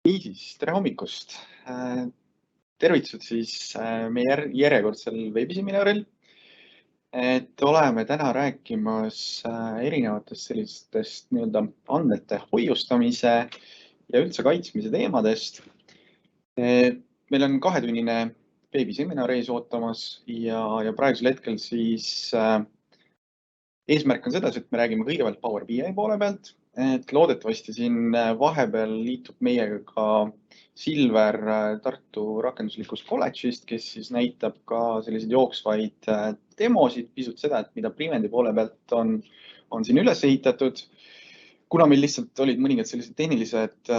Niisiis, tere hommikust! Tervitused siis meie järjekordsel veebiseminaril. Oleme täna rääkimas erinevatest sellistest andmete hoiustamise ja üldse kaitsmise teemadest. Meil on 2-tunnine veebiseminar ees ootamas ja praegusel hetkel siis eesmärk on sedasi, et me räägime kõigepealt Power BI poole pealt. Loodetavasti siin vahepeal liitub meiega ka Silver Tartu rakenduslikust kolledžist, kes siis näitab ka selliseid jooksvaid demosid, pisut seda, et mida Primendi poole pealt on siin üles ehitatud. Kuna meil lihtsalt olid mõningad sellised tehnilised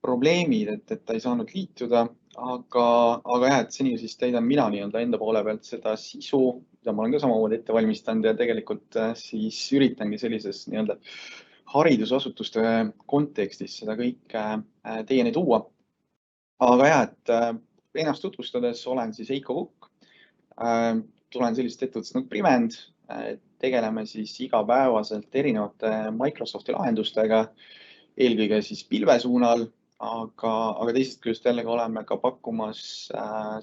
probleemid, et ta ei saanud liituda, aga jah, et seni siis täidan mina enda poole pealt seda sisu, mida ma olen ka samamoodi ette valmistanud ja tegelikult siis üritangi sellises haridusasutuste kontekstis seda kõike teieni tuua. Aga jah, et ennast tutvustades olen siis Heiko Kukk. Tulen sellisest ettevõttest nagu Priment. Tegeleme siis igapäevaselt erinevate Microsofti lahendustega, eelkõige siis pilve suunal, aga teisest küljest jällegi oleme ka pakkumas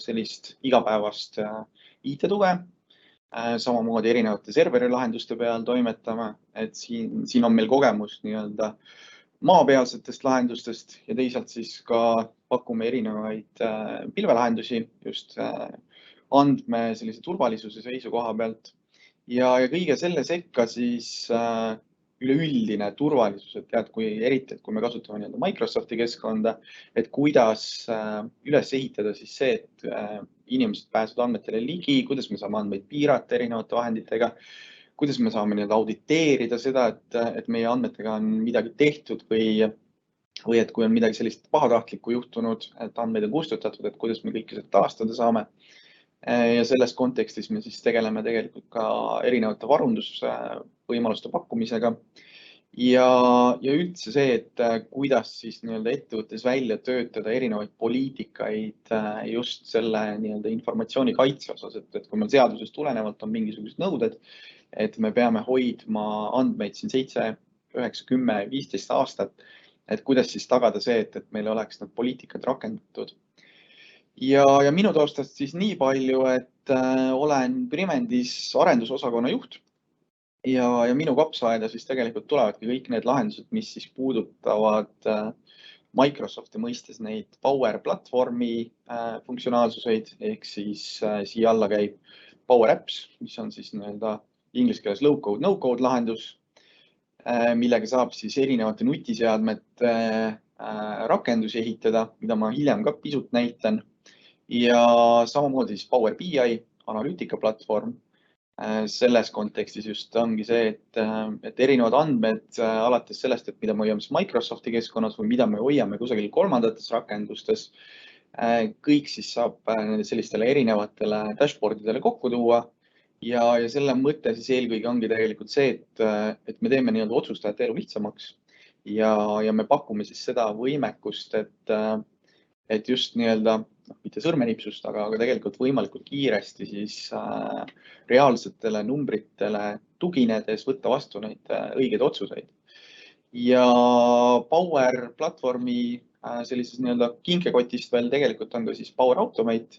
sellist igapäevast IT-tuge. Samamoodi erinevate serveri lahenduste peal toimetame, et siin on meil kogemus maapealsetest lahendustest ja teisalt siis ka pakume erinevaid pilvelahendusi just andme sellise turvalisuse seisukoha pealt. Ja kõige selle sekka siis üleüldine turvalisus, et eriti, kui me kasutame Microsofti keskkonda, et kuidas üles ehitada siis see, et inimesed pääsevad andmetele ligi, kuidas me saame andmeid piirata erinevate vahenditega, kuidas me saame auditeerida seda, et meie andmetega on midagi tehtud või et kui on midagi sellist pahatahtlikku juhtunud, et andmeid on kustutatud, et kuidas me kõike seda taastada saame. Ja selles kontekstis me siis tegeleme tegelikult ka erinevate varundusvõimaluste pakkumisega ja üldse see, et kuidas siis ettevõttes välja töötada erinevaid poliitikaid just selle informatsiooni kaitse osas, et kui meil seadusest tulenevalt on mingisugused nõuded, et me peame hoidma andmeid siin 7, 9, 10, 15 aastat, et kuidas siis tagada see, et meil oleks need poliitikad rakendatud. Ja minu taustast siis nii palju, et olen Primendis arendusosakonna juht ja minu kapsaaeda siis tegelikult tulevadki kõik need lahendused, mis siis puudutavad Microsofti mõistes neid Power platvormi funktsionaalsuseid, ehk siis siia alla käib Power Apps, mis on siis inglise keeles low-code, no-code lahendus, millega saab siis erinevate nutiseadmete rakendusi ehitada, mida ma hiljem ka pisut näitan. Ja samamoodi siis Power BI analüütikaplatvorm. Selles kontekstis just ongi see, et erinevad andmed alates sellest, et mida me hoiame Microsofti keskkonnas või mida me hoiame kusagil kolmandates rakendustes, kõik siis saab sellistele erinevatele dashboardidele kokku tuua. Ja selle mõte siis eelkõige ongi tegelikult see, et me teeme otsustajate elu lihtsamaks ja me pakume siis seda võimekust, et just mitte sõrmenipsust, aga tegelikult võimalikult kiiresti siis reaalsetele numbritele tuginedes võtta vastu neid õigeid otsuseid. Ja Power platvormi sellises kinkekotist veel tegelikult on ka siis Power Automate,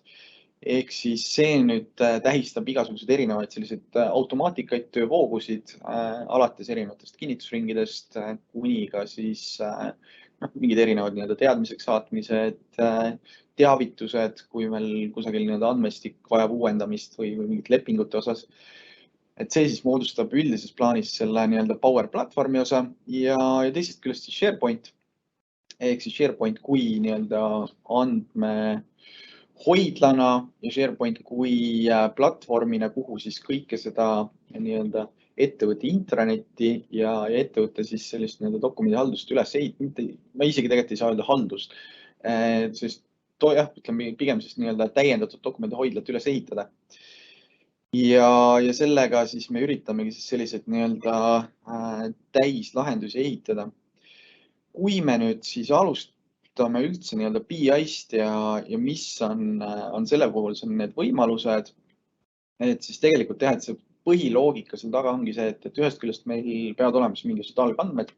ehk siis see nüüd tähistab igasuguseid erinevaid selliseid automaatikaid, töövoogusid, alates erinevatest kinnitusringidest kuni ka siis mingid erinevad teadmiseks saatmised, teavitused, kui meil kusagil andmestik vajab uuendamist või mingit lepingute osas. Et see siis moodustab üldises plaanis selle Power platvormi osa ja teisest küljest siis SharePoint, ehk siis SharePoint kui andmehoidlana ja SharePoint kui platvormina, kuhu siis kõike seda ettevõtte intranetti ja ettevõtte siis sellist dokumendihaldust üles ehitada. Ma isegi tegelikult ei saa öelda haldust, sest ütleme pigem siis täiendatud dokumendihoidlat üles ehitada. Ja sellega siis me üritamegi siis selliseid täislahendusi ehitada. Kui me nüüd siis alustame üldse BI-st ja mis on selle puhul need võimalused, et siis tegelikult teha, et see põhiloogika seal taga ongi see, et ühest küljest meil peavad olema mingisugused algandmed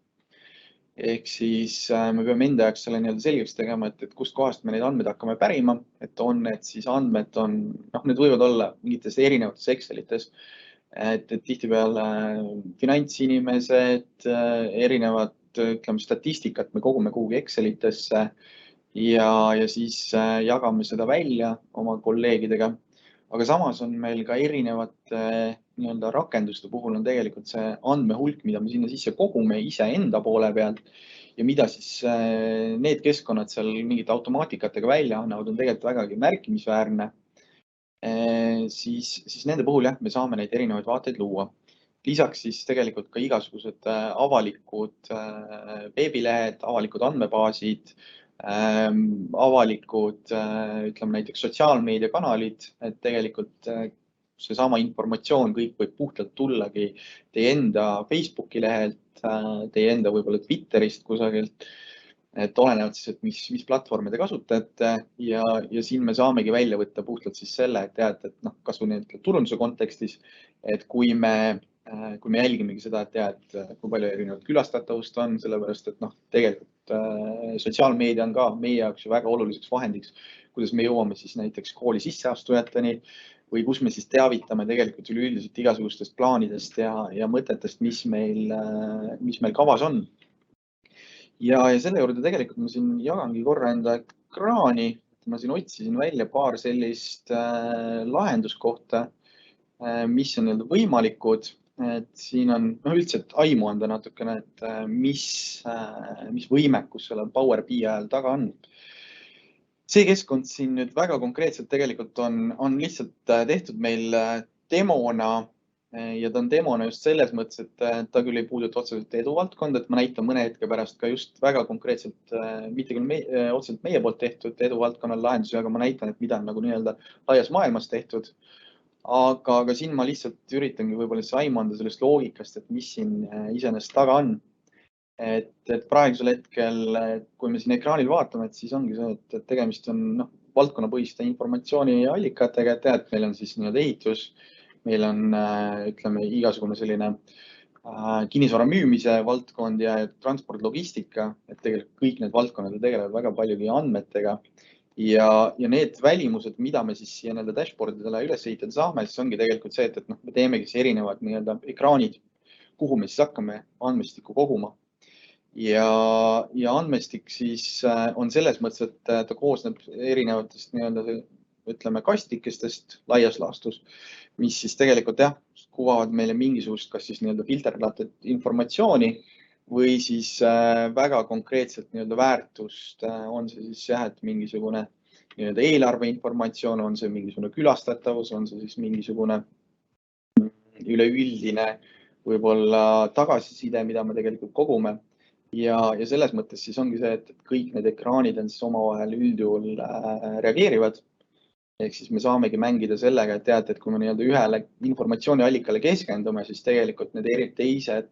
Ehk siis me peame enda jaoks selle nii-öelda selgeks tegema, et kust kohast me neid andmeid hakkame pärima, et on need siis andmed need võivad olla mingites erinevates Excelites, et tihtipeale finantsinimesed, erinevad, ütleme, statistikat me kogume kuhugi Excelitesse ja siis jagame seda välja oma kolleegidega. Aga samas on meil ka erinevate nii-öelda rakenduste puhul on tegelikult see andmehulk, mida me sinna sisse kogume ise enda poole pealt ja mida siis need keskkonnad seal mingite automaatikatega välja annavad, on tegelikult vägagi märkimisväärne. Siis nende puhul jah, me saame neid erinevaid vaateid luua. Lisaks siis tegelikult ka igasugused avalikud veebilehed, avalikud andmebaasid, avalikud, ütleme näiteks sotsiaalmeediakanalid, et tegelikult seesama informatsioon kõik võib puhtalt tullagi teie enda Facebooki lehelt, teie enda võib-olla Twitterist kusagilt, et olenevalt siis, et mis platvorme te kasutate ja siin me saamegi välja võtta puhtalt siis selle, et teate, et kas või need turunduse kontekstis, et kui me jälgimegi seda, et kui palju erinevat külastatavust on, sellepärast, et tegelikult sotsiaalmeedia on ka meie jaoks ju väga oluliseks vahendiks, kuidas me jõuame siis näiteks kooli sisseastujateni või kus me siis teavitame tegelikult üleüldiselt igasugustest plaanidest ja mõtetest, mis meil kavas on. Ja selle juurde tegelikult ma siin jagangi korra enda ekraani, ma siin otsisin välja paar sellist lahenduskohta, mis on nii-öelda võimalikud. Et siin on üldse aimu anda natukene, et mis võimekus sellel Power BI ajal taga on. See keskkond siin nüüd väga konkreetselt tegelikult on lihtsalt tehtud meil demona ja ta on demona just selles mõttes, et ta küll ei puuduta otseselt eduvaldkonda, et ma näitan mõne hetke pärast ka just väga konkreetselt, mitte küll otseselt meie poolt tehtud eduvaldkonnal lahendusi, aga ma näitan, et mida on nagu nii-öelda laias maailmas tehtud. Aga siin ma lihtsalt üritangi võib-olla aimu anda sellest loogikast, et mis siin iseenesest taga on. Et praegusel hetkel, kui me siin ekraanil vaatame, et siis ongi see, et tegemist on valdkonnapõhiste informatsiooniallikatega, et meil on siis nii-öelda ehitus, meil on, ütleme, igasugune selline kinnisvara müümise valdkond ja transport, logistika, et tegelikult kõik need valdkonnad tegelevad väga paljugi andmetega. Ja need välimused, mida me siis siia nii-öelda dashboardidele üles ehitada saame, siis ongi tegelikult see, et me teemegi erinevad nii-öelda ekraanid, kuhu me siis hakkame andmestikku koguma. Ja andmestik siis on selles mõttes, et ta koosneb erinevatest nii-öelda, ütleme, kastikestest laias laastus, mis siis tegelikult kuvavad meile mingisugust, kas siis nii-öelda filterdatud informatsiooni või siis väga konkreetselt nii-öelda väärtust, on see siis et mingisugune nii-öelda eelarve informatsioon, on see mingisugune külastatavus, on see siis mingisugune üleüldine võib-olla tagasiside, mida me tegelikult kogume. Ja selles mõttes siis ongi see, et kõik need ekraanid on siis omavahel üldjuhul reageerivad. Ehk siis me saamegi mängida sellega, et kui me nii-öelda ühele informatsiooniallikale keskendume, siis tegelikult need teised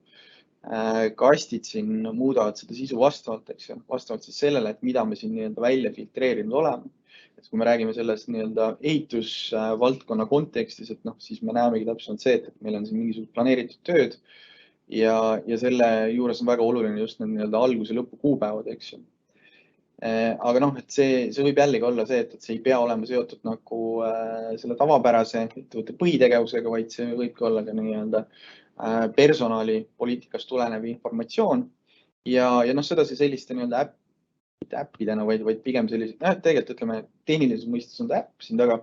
kastid siin muudavad seda sisu vastavalt siis sellele, et mida me siin nii-öelda välja filtreerinud oleme. Et kui me räägime sellest nii-öelda ehitusvaldkonna kontekstis, et siis me näemegi täpselt see, et meil on siin mingisugused planeeritud tööd ja selle juures on väga oluline just need nii-öelda algus- ja lõpu kuupäevad, eks ju. Aga et see võib jällegi olla see, et see ei pea olema seotud nagu selle tavapärase ettevõtte põhitegevusega, vaid see võibki olla ka nii-öelda personalipoliitikast tulenev informatsioon ja seda selliste nii-öelda äppidena, vaid pigem sellised, tegelikult ütleme, tehnilises mõistes on äpp siin taga,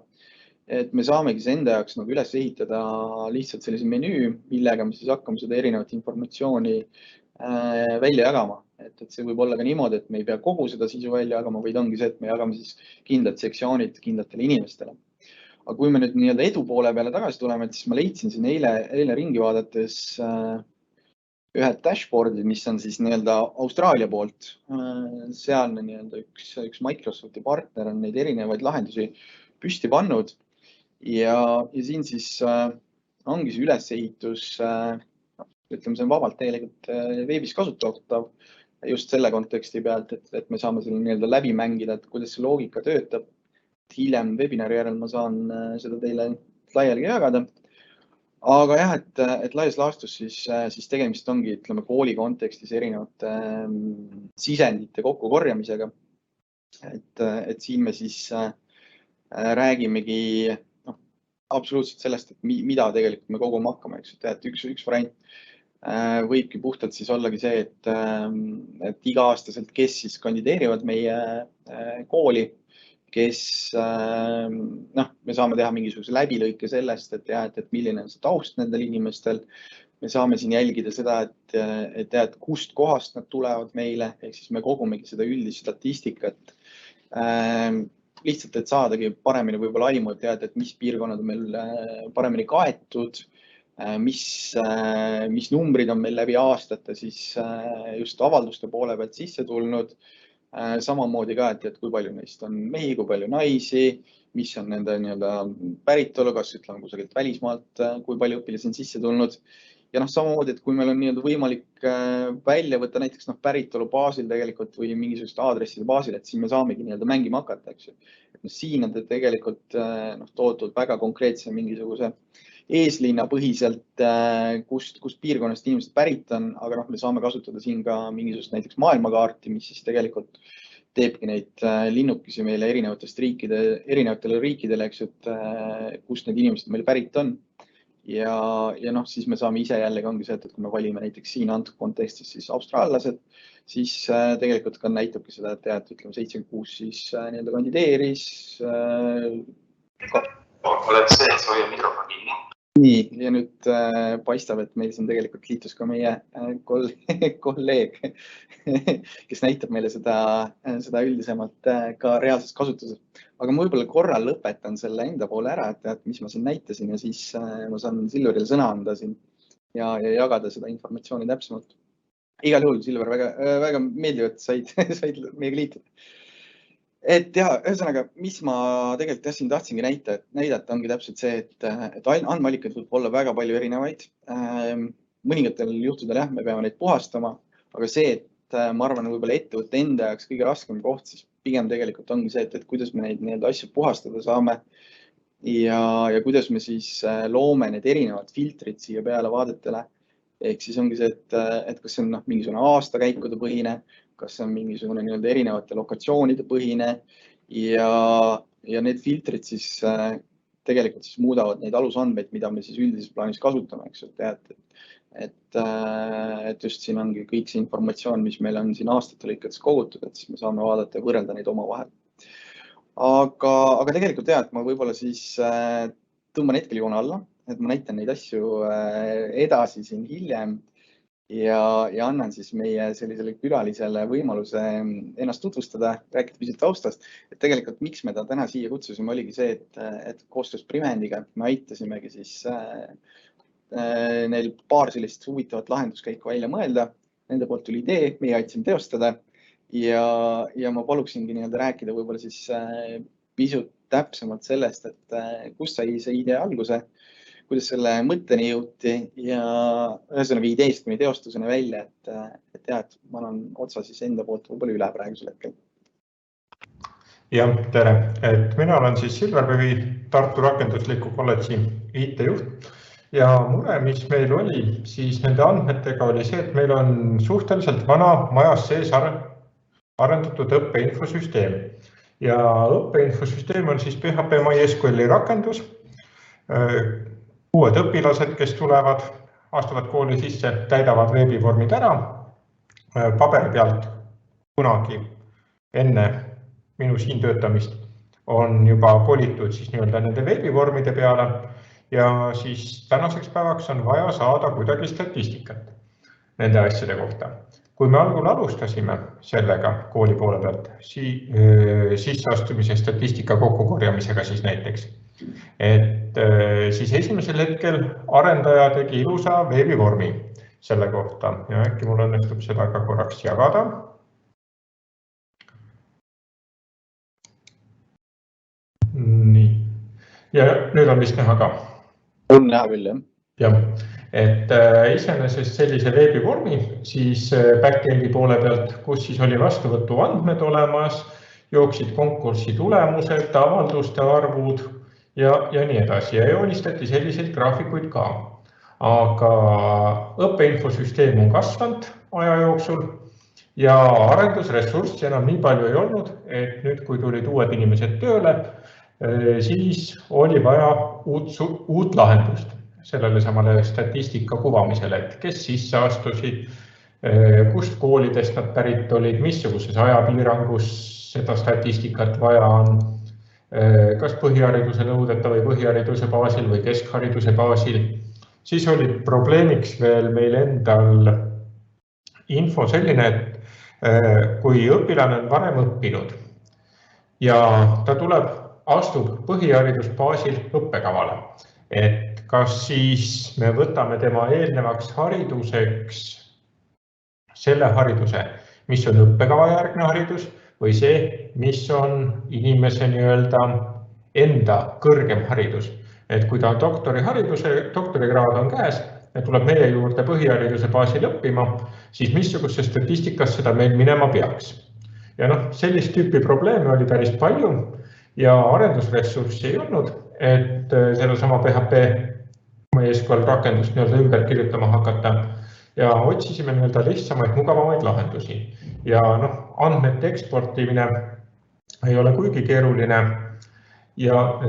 et me saamegi see enda jaoks nagu üles ehitada lihtsalt sellise menüü, millega me siis hakkame seda erinevat informatsiooni välja jagama. Et see võib olla ka niimoodi, et me ei pea kogu seda sisu välja jagama, vaid ongi see, et me jagame siis kindlad sektsioonid kindlatele inimestele. Aga kui me nüüd nii-öelda edu poole peale tagasi tuleme, siis ma leidsin siin eile ringi vaadates ühe dashboard'i, mis on siis nii-öelda Austraalia poolt. Sealne nii-öelda üks Microsofti partner on neid erinevaid lahendusi püsti pannud ja siin siis ongi see ülesehitus, ütleme, see on vabalt tegelikult veebis kasutatav just selle konteksti pealt, et me saame selle nii-öelda läbi mängida, et kuidas see loogika töötab. Hiljem webinari järel ma saan seda teile laiali jagada. Aga jah, et laias laastus siis tegemist ongi, ütleme, kooli kontekstis erinevate sisendite kokkukorjamisega. Et siin me siis räägimegi absoluutselt sellest, et mida tegelikult me koguma hakkame, eks. Et üks variant võibki puhtalt siis ollagi see, et iga-aastaselt, kes siis kandideerivad meie kooli, kes, me saame teha mingisuguse läbilõike sellest, et milline on see taust nendel inimestel. Me saame siin jälgida seda, et kust kohast nad tulevad meile, ehk siis me kogumegi seda üldist statistikat. Lihtsalt, et saadagi paremini võib-olla aimu, et mis piirkonnad on meil paremini kaetud, mis numbrid on meil läbi aastate siis just avalduste poole pealt sisse tulnud. Samamoodi ka, et kui palju neist on mehi, kui palju naisi, mis on nende päritolu, kas ütleme kusagilt välismaalt, kui palju õpilasi on sisse tulnud. Ja samamoodi, et kui meil on võimalik välja võtta näiteks päritolu baasil tegelikult või mingisugust aadresside baasil, et siin me saamegi mängima hakata, eks ju. Siin on tegelikult toodud väga konkreetse mingisuguse eeslinna põhiselt, kust piirkonnast inimesed pärit on, aga me saame kasutada siin ka mingisugust näiteks maailmakaarti, mis siis tegelikult teebki neid linnukesi meile erinevatele riikidele, eks, et kust need inimesed meil pärit on. Ja siis me saame ise jällegi ongi see, et kui me valime näiteks siin antud kontekstis siis austraallased, siis tegelikult ka näitabki seda, et ütleme 76 siis kandideeris. Oled see, et hoia mikrofon kinni. Nii, ja nüüd paistab, et meil siin tegelikult liitus ka meie kolleeg, kes näitab meile seda üldisemalt ka reaalses kasutuses. Aga ma võib-olla korra lõpetan selle enda poole ära, et mis ma siin näitasin ja siis ma saan Silverile sõna anda siin ja jagada seda informatsiooni täpsemalt. Igal juhul, Silver, väga meeldiv, et said meiega liituda. Et jah, ühesõnaga, mis ma tegelikult siin tahtsingi näidata, ongi täpselt see, et andmeallikaid võib olla väga palju erinevaid. Mõningatel juhtudel jah, me peame neid puhastama, aga see, et ma arvan, võib-olla ettevõtte enda jaoks kõige raskem koht, siis pigem tegelikult ongi see, et kuidas me neid asju puhastada saame ja kuidas me siis loome need erinevad filtrid siia peale vaadetele. Ehk siis ongi see, et kas see on mingisugune aastakäikude põhine, kas see on mingisugune erinevate lokatsioonide põhine ja need filtrid siis tegelikult siis muudavad neid alusandmeid, mida me siis üldises plaanis kasutame, eks, et just siin ongi kõik see informatsioon, mis meil on siin aastate lõikades kogutud, et siis me saame vaadata ja võrrelda neid omavahel. Aga tegelikult jah, et ma võib-olla siis tõmban hetkel joone alla, et ma näitan neid asju edasi siin hiljem ja annan siis meie sellisele külalisele võimaluse ennast tutvustada, rääkida pisut taustast. Et tegelikult miks me ta täna siia kutsusime oligi see, et koostöös Primendiga me aitasimegi siis neil paar sellist huvitavat lahenduskäiku välja mõelda. Nende poolt tuli idee, meie aitasime teostada ja ma paluksingi rääkida võib-olla siis pisut täpsemalt sellest, et kust sai see idee alguse, kuidas selle mõtteni jõuti ja ühesõnaga ideest kuni teostuseni välja, et ma annan otsa siis enda poolt võib-olla üle praegusel hetkel. Ja, tere. Et mina olen siis Silver, Tartu Rakendusliku kolledži IT-juht ja mure, mis meil oli siis nende andmetega oli see, et meil on suhteliselt vana majas sees arendatud õppeinfosüsteem ja õppeinfosüsteem on siis PHP MySQL-i rakendus. Uued õpilased, kes tulevad, astuvad kooli sisse, täidavad veebivormid ära. Paberi pealt kunagi enne minu siin töötamist on juba kolitud siis nende veebivormide peale ja siis tänaseks päevaks on vaja saada kuidagi statistikat nende asjade kohta. Kui me algul alustasime sellega kooli poole pealt, sisseastumise statistika kokkukorjamisega siis näiteks, et siis esimesel hetkel arendaja tegi ilusa veebivormi selle kohta ja äkki mul õnnestub seda ka korraks jagada. Nii. Ja nüüd on vist näha ka. On näha küll, jah. Jah, et iseenesest sellise veebivormi siis backendi poole pealt, kus siis oli vastuvõtu andmed olemas, jooksid konkursi tulemused, avalduste arvud ja nii edasi ja joonistati selliseid graafikuid ka. aga õppeinfosüsteem on kasvanud aja jooksul ja arendusressurssi enam nii palju ei olnud, et nüüd, kui tulid uued inimesed tööle, siis oli vaja uut lahendust sellele samale statistika kuvamisele, et kes sisse astusid, kust koolidest nad pärit olid, missuguses ajapiirangus seda statistikat vaja on, kas põhihariduse nõudeta või põhihariduse baasil või keskhariduse baasil. Siis oli probleemiks veel meil endal info selline, et kui õpilane on varem õppinud ja ta astub põhiharidusbaasil õppekavale, et kas siis me võtame tema eelnevaks hariduseks selle hariduse, mis on õppekavajärgne haridus või see, mis on inimese enda kõrgem haridus. Et kui ta on doktorikraad on käes ja tuleb meie juurde põhihariduse baasil õppima, siis missugusesse statistikasse seda meil minema peaks. Ja sellist tüüpi probleeme oli päris palju ja arendusressurssi ei olnud, et selle sama PHP MySQL rakendust ümber kirjutama hakata ja otsisime lihtsamaid, mugavamaid lahendusi. Ja andmete eksportimine ei ole kuigi keeruline ja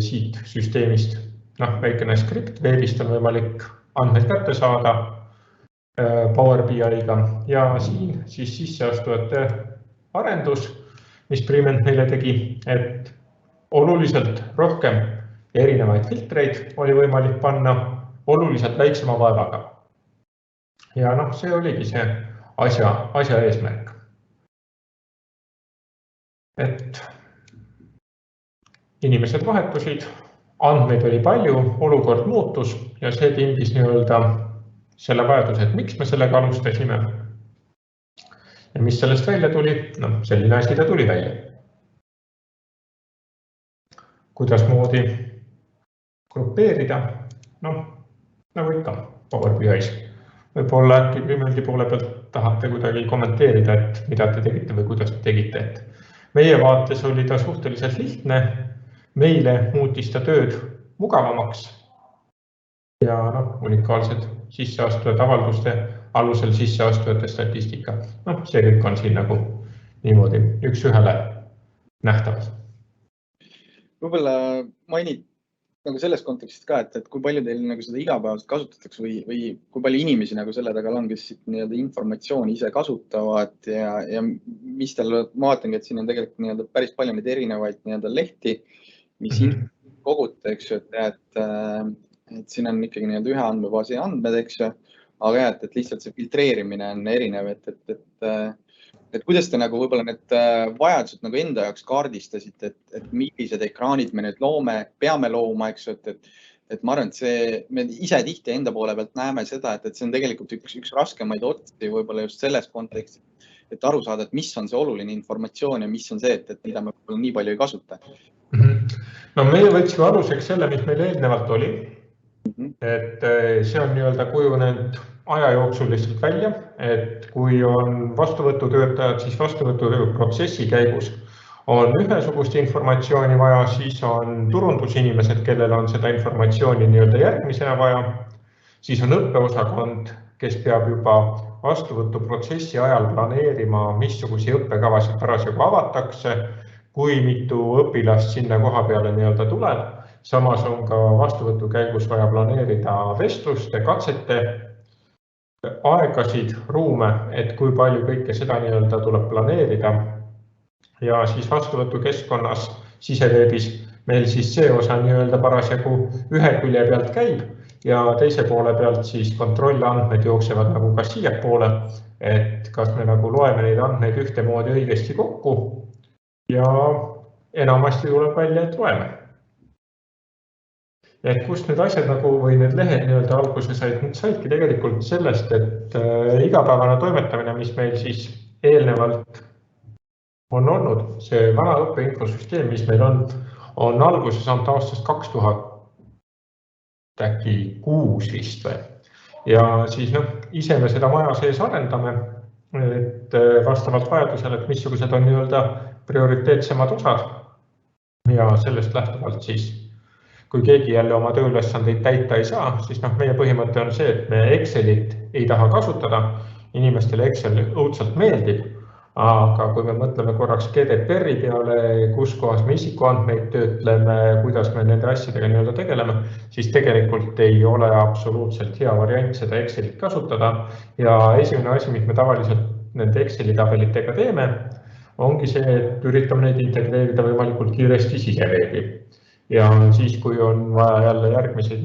siit süsteemist väikene skript, veebist on võimalik andmed kätte saada Power BI-ga ja siin siis sisseastujate arendus, mis Priment meile tegi, et oluliselt rohkem erinevaid filtreid oli võimalik panna oluliselt väiksema vaevaga. Ja see oligi see asja eesmärk. Et inimesed vahetusid, andmeid oli palju, olukord muutus ja see tingis selle vajaduse, et miks me sellega alustasime. Ja mis sellest välja tuli? Selline asi ta tuli välja. Kuidas moodi grupeerida? Nagu ikka Power BI-s. Võib-olla äkki Primenti poole pealt tahate kuidagi kommenteerida, et mida te tegite või kuidas te tegite. Et meie vaates oli ta suhteliselt lihtne, meile muutis ta tööd mugavamaks ja unikaalsed sisseastujad avalduste alusel sisseastujate statistika. See kõik on siin niimoodi üks ühele nähtavas. Võib-olla mainid selles kontekstis ka, et kui palju teil seda igapäevaselt kasutatakse või kui palju inimesi selle taga on, kes informatsiooni ise kasutavad ja mis teil, ma vaatangi, et siin on tegelikult päris palju neid erinevaid lehti, mis koguta, et siin on ikkagi ühe andmebaasi andmed, aga et lihtsalt see filtreerimine on erinev, et kuidas te võib-olla need vajadused enda jaoks kaardistasite, et millised ekraanid me nüüd peame looma, et ma arvan, et me ise tihti enda poole pealt näeme seda, et see on tegelikult üks raskemaid otsi võib-olla just selles kontekstis, et aru saada, et mis on see oluline informatsioon ja mis on see, et mida me nii palju ei kasuta. Meie võtsime aluseks selle, mis meil eelnevalt oli, et see on kujunenud aja jooksul lihtsalt välja, et kui on vastuvõtutöötajad, siis vastuvõtuprotsessi käigus on ühesugust informatsiooni vaja, siis on turundusinimesed, kellel on seda informatsiooni järgmisena vaja, siis on õppeosakond, kes peab juba vastuvõtuprotsessi ajal planeerima, missugusi õppekavasid parasjagu avatakse, kui mitu õpilast sinna koha peale tuleb. Samas on ka vastuvõtu käigus vaja planeerida vestluste, katsete, aegasid, ruume, et kui palju kõike seda tuleb planeerida. Ja siis vastuvõtukeskkonnas siseveebis meil siis see osa parasjagu ühe külje pealt käib ja teise poole pealt siis kontrollandmed jooksevad ka siiapoole, et kas me loeme neid andmeid ühtemoodi õigesti kokku ja enamasti tuleb välja, et loeme. Et kust need asjad või need lehed alguse said, need saidki tegelikult sellest, et igapäevane toimetamine, mis meil siis eelnevalt on olnud, see vana õppeinfosüsteem, mis meil on alguse saanud aastast 2006 vist või. Ja siis ise me seda maja sees arendame, et vastavalt vajadusele, et missugused on prioriteetsemad osad ja sellest lähtuvalt siis kui keegi jälle oma tööülesandeid täita ei saa, siis meie põhimõte on see, et me Excelit ei taha kasutada. Inimestele Excel õudselt meeldib, aga kui me mõtleme korraks GDPR-i peale, kus kohas me isikuandmeid töötleme, kuidas me nende asjadega tegeleme, siis tegelikult ei ole absoluutselt hea variant seda Excelit kasutada. Ja esimene asi, mis me tavaliselt nende Exceli tabelitega teeme, ongi see, et üritame neid integreerida võimalikult kiiresti siseveebi. Ja siis, kui on vaja jälle järgmiseid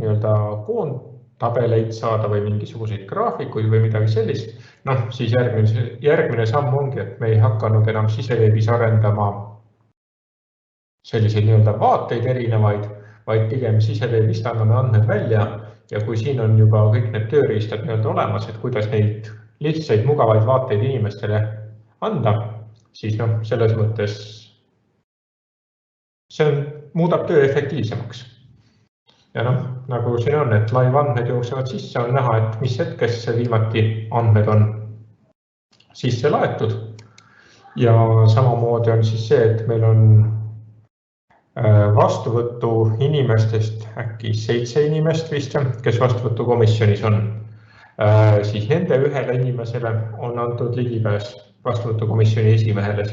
koondtabeleid saada või mingisuguseid graafikuid või midagi sellist, siis järgmine samm ongi, et me ei hakanud enam siseveebis arendama selliseid vaateid erinevaid, vaid pigem siseveebist anname andmed välja ja kui siin on juba kõik need tööriistad olemas, et kuidas neid lihtsaid mugavaid vaateid inimestele anda, siis selles mõttes see muudab töö efektiivsemaks. Ja nagu siin on, et live andmed jooksevad sisse, on näha, et mis hetkes viimati andmed on sisse laetud. Ja samamoodi on siis see, et meil on vastuvõtu inimestest äkki 7 inimest vist, kes vastuvõtukomisjonis on. Siis nende ühele inimesele on antud ligipääs vastuvõtukomisjoni esimehele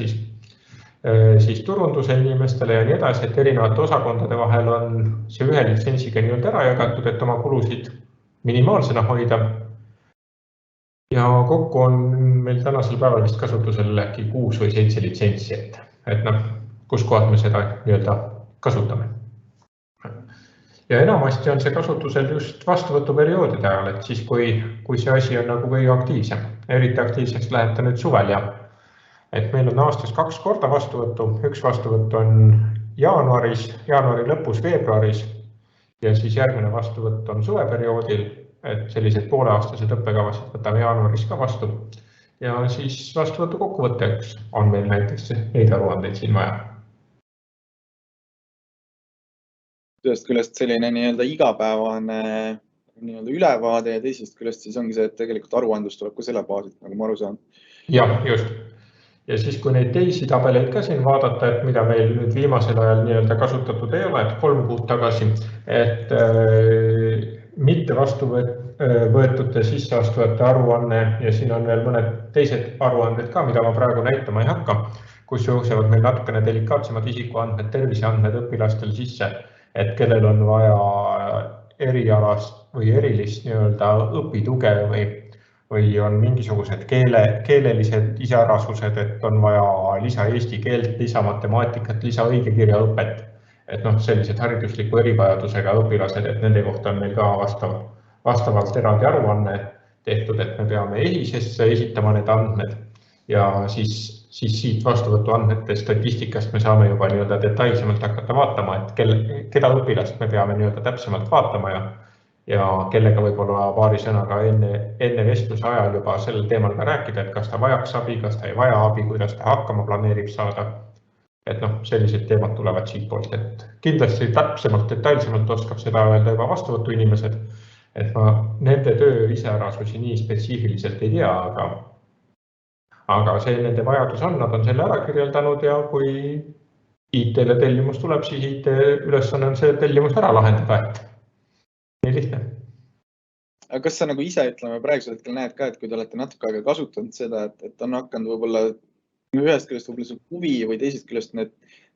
siis turunduse inimestele ja nii edasi, et erinevate osakondade vahel on see ühe litsentsiga ära jagatud, et oma kulusid minimaalsena hoida. Ja kokku on meil tänasel päeval vist kasutusel äkki 6 või 7 litsentsi, et kus kohas me seda kasutame. Ja enamasti on see kasutusel just vastuvõtuperioodide ajal, et siis kui see asi on kõige aktiivsem, eriti aktiivseks läheb ta nüüd suvel ja et meil on aastas 2 korda vastuvõttu, üks vastuvõtt on jaanuari lõpus, veebruaris ja siis järgmine vastuvõtt on suveperioodil, et sellised pooleaastased õppekavasid võtame jaanuaris ka vastu ja siis vastuvõtu kokkuvõtteks on meil näiteks neid aruandeid siin vaja. Ühest küljest selline igapäevane ülevaade ja teisest küljest siis ongi see, et tegelikult aruandlus tuleb ka selle baasilt, nagu ma aru saan. Jah, just. Ja siis, kui neid teisi tabeleid ka siin vaadata, et mida meil nüüd viimasel ajal kasutatud ei ole, et 3 kuud tagasi, et mitte vastu võetute sisseastujate aruanne ja siin on veel mõned teised aruanded ka, mida ma praegu näitama ei hakka, kus jooksevad meil natukene delikaatsemad isikuandmed, terviseandmed õpilastel sisse, et kellel on vaja erialast või erilist õpituge või on mingisugused keelelised iseärasused, et on vaja lisa eesti keelt, lisa matemaatikat, lisa õigekirjaõpet, et sellised haridusliku erivajadusega õpilased, et nende kohta on meil ka vastavalt eraldi aruanne tehtud, et me peame EHIS-esse esitama need andmed ja siis siit vastuvõtu andmete statistikast me saame juba detailsemalt hakata vaatama, et keda õpilast me peame täpsemalt vaatama ja kellega võib-olla paari sõnaga enne vestluse ajal juba sellel teemal ka rääkida, et kas ta vajaks abi, kas ta ei vaja abi, kuidas ta hakkama planeerib saada. Et sellised teemad tulevad siit poolt, et kindlasti täpsemalt, detailsemalt oskab seda öelda juba vastuvõtu inimesed, et ma nende töö iseärasusi nii spetsiifiliselt ei tea, aga see nende vajadus on, nad on selle ära kirjeldanud ja kui IT-le tellimus tuleb, siis IT ülesanne on see tellimus ära lahendada, et nii lihtne. Aga kas sa ise praegusel hetkel näed ka, et kui te olete natuke aega kasutanud seda, et on hakanud võib-olla ühest küljest võib-olla huvi või teisest küljest need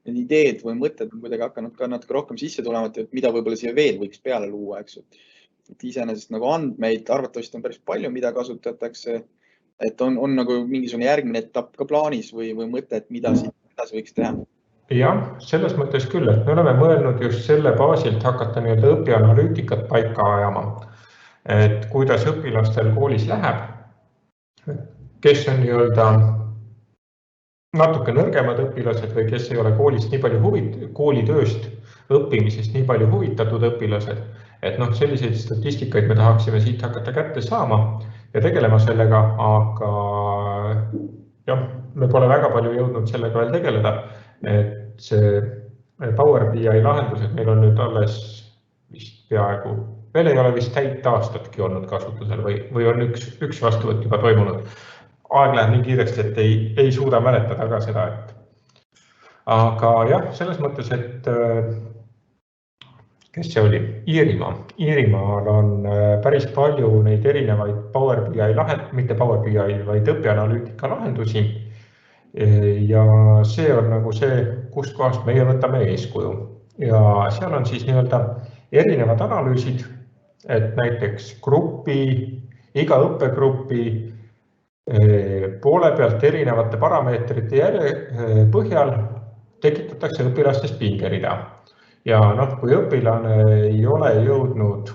ideed või mõtted on kuidagi hakanud ka natuke rohkem sisse tulema, et mida võib-olla siia veel võiks peale luua, eks. Et iseenesest andmeid arvatavasti on päris palju, mida kasutatakse, et on mingisugune järgmine etapp ka plaanis või mõte, et mida siit võiks teha? Jah, selles mõttes küll, et me oleme mõelnud just selle baasilt hakata õpianalüütikat paika ajama, et kuidas õpilastel koolis läheb, kes on natuke nõrgemad õpilased või kes ei ole koolist nii palju koolitööst õppimisest nii palju huvitatud õpilased, et selliseid statistikaid me tahaksime siit hakata kätte saama ja tegelema sellega, aga jah, me pole väga palju jõudnud sellega veel tegeleda, et see Power BI lahendused meil on nüüd alles vist peaaegu, veel ei ole vist täit aastatki olnud kasutusel või on üks vastuvõtt juba toimunud. Aeg läheb nii kiiresti, et ei suuda mäletada ka seda, et aga jah, selles mõttes, et kes see oli? Iirimaa. Iirimaal on päris palju neid erinevaid Power BI mitte Power BI, vaid õpianalüütika lahendusi. Ja see on nagu see, kust kohast meie võtame eeskuju. Ja seal on siis nii-öelda erinevad analüüsid, et näiteks iga õppegrupi poole pealt erinevate parameetrite põhjal tekitatakse õpilastest pingerida. Ja kui õpilane ei ole jõudnud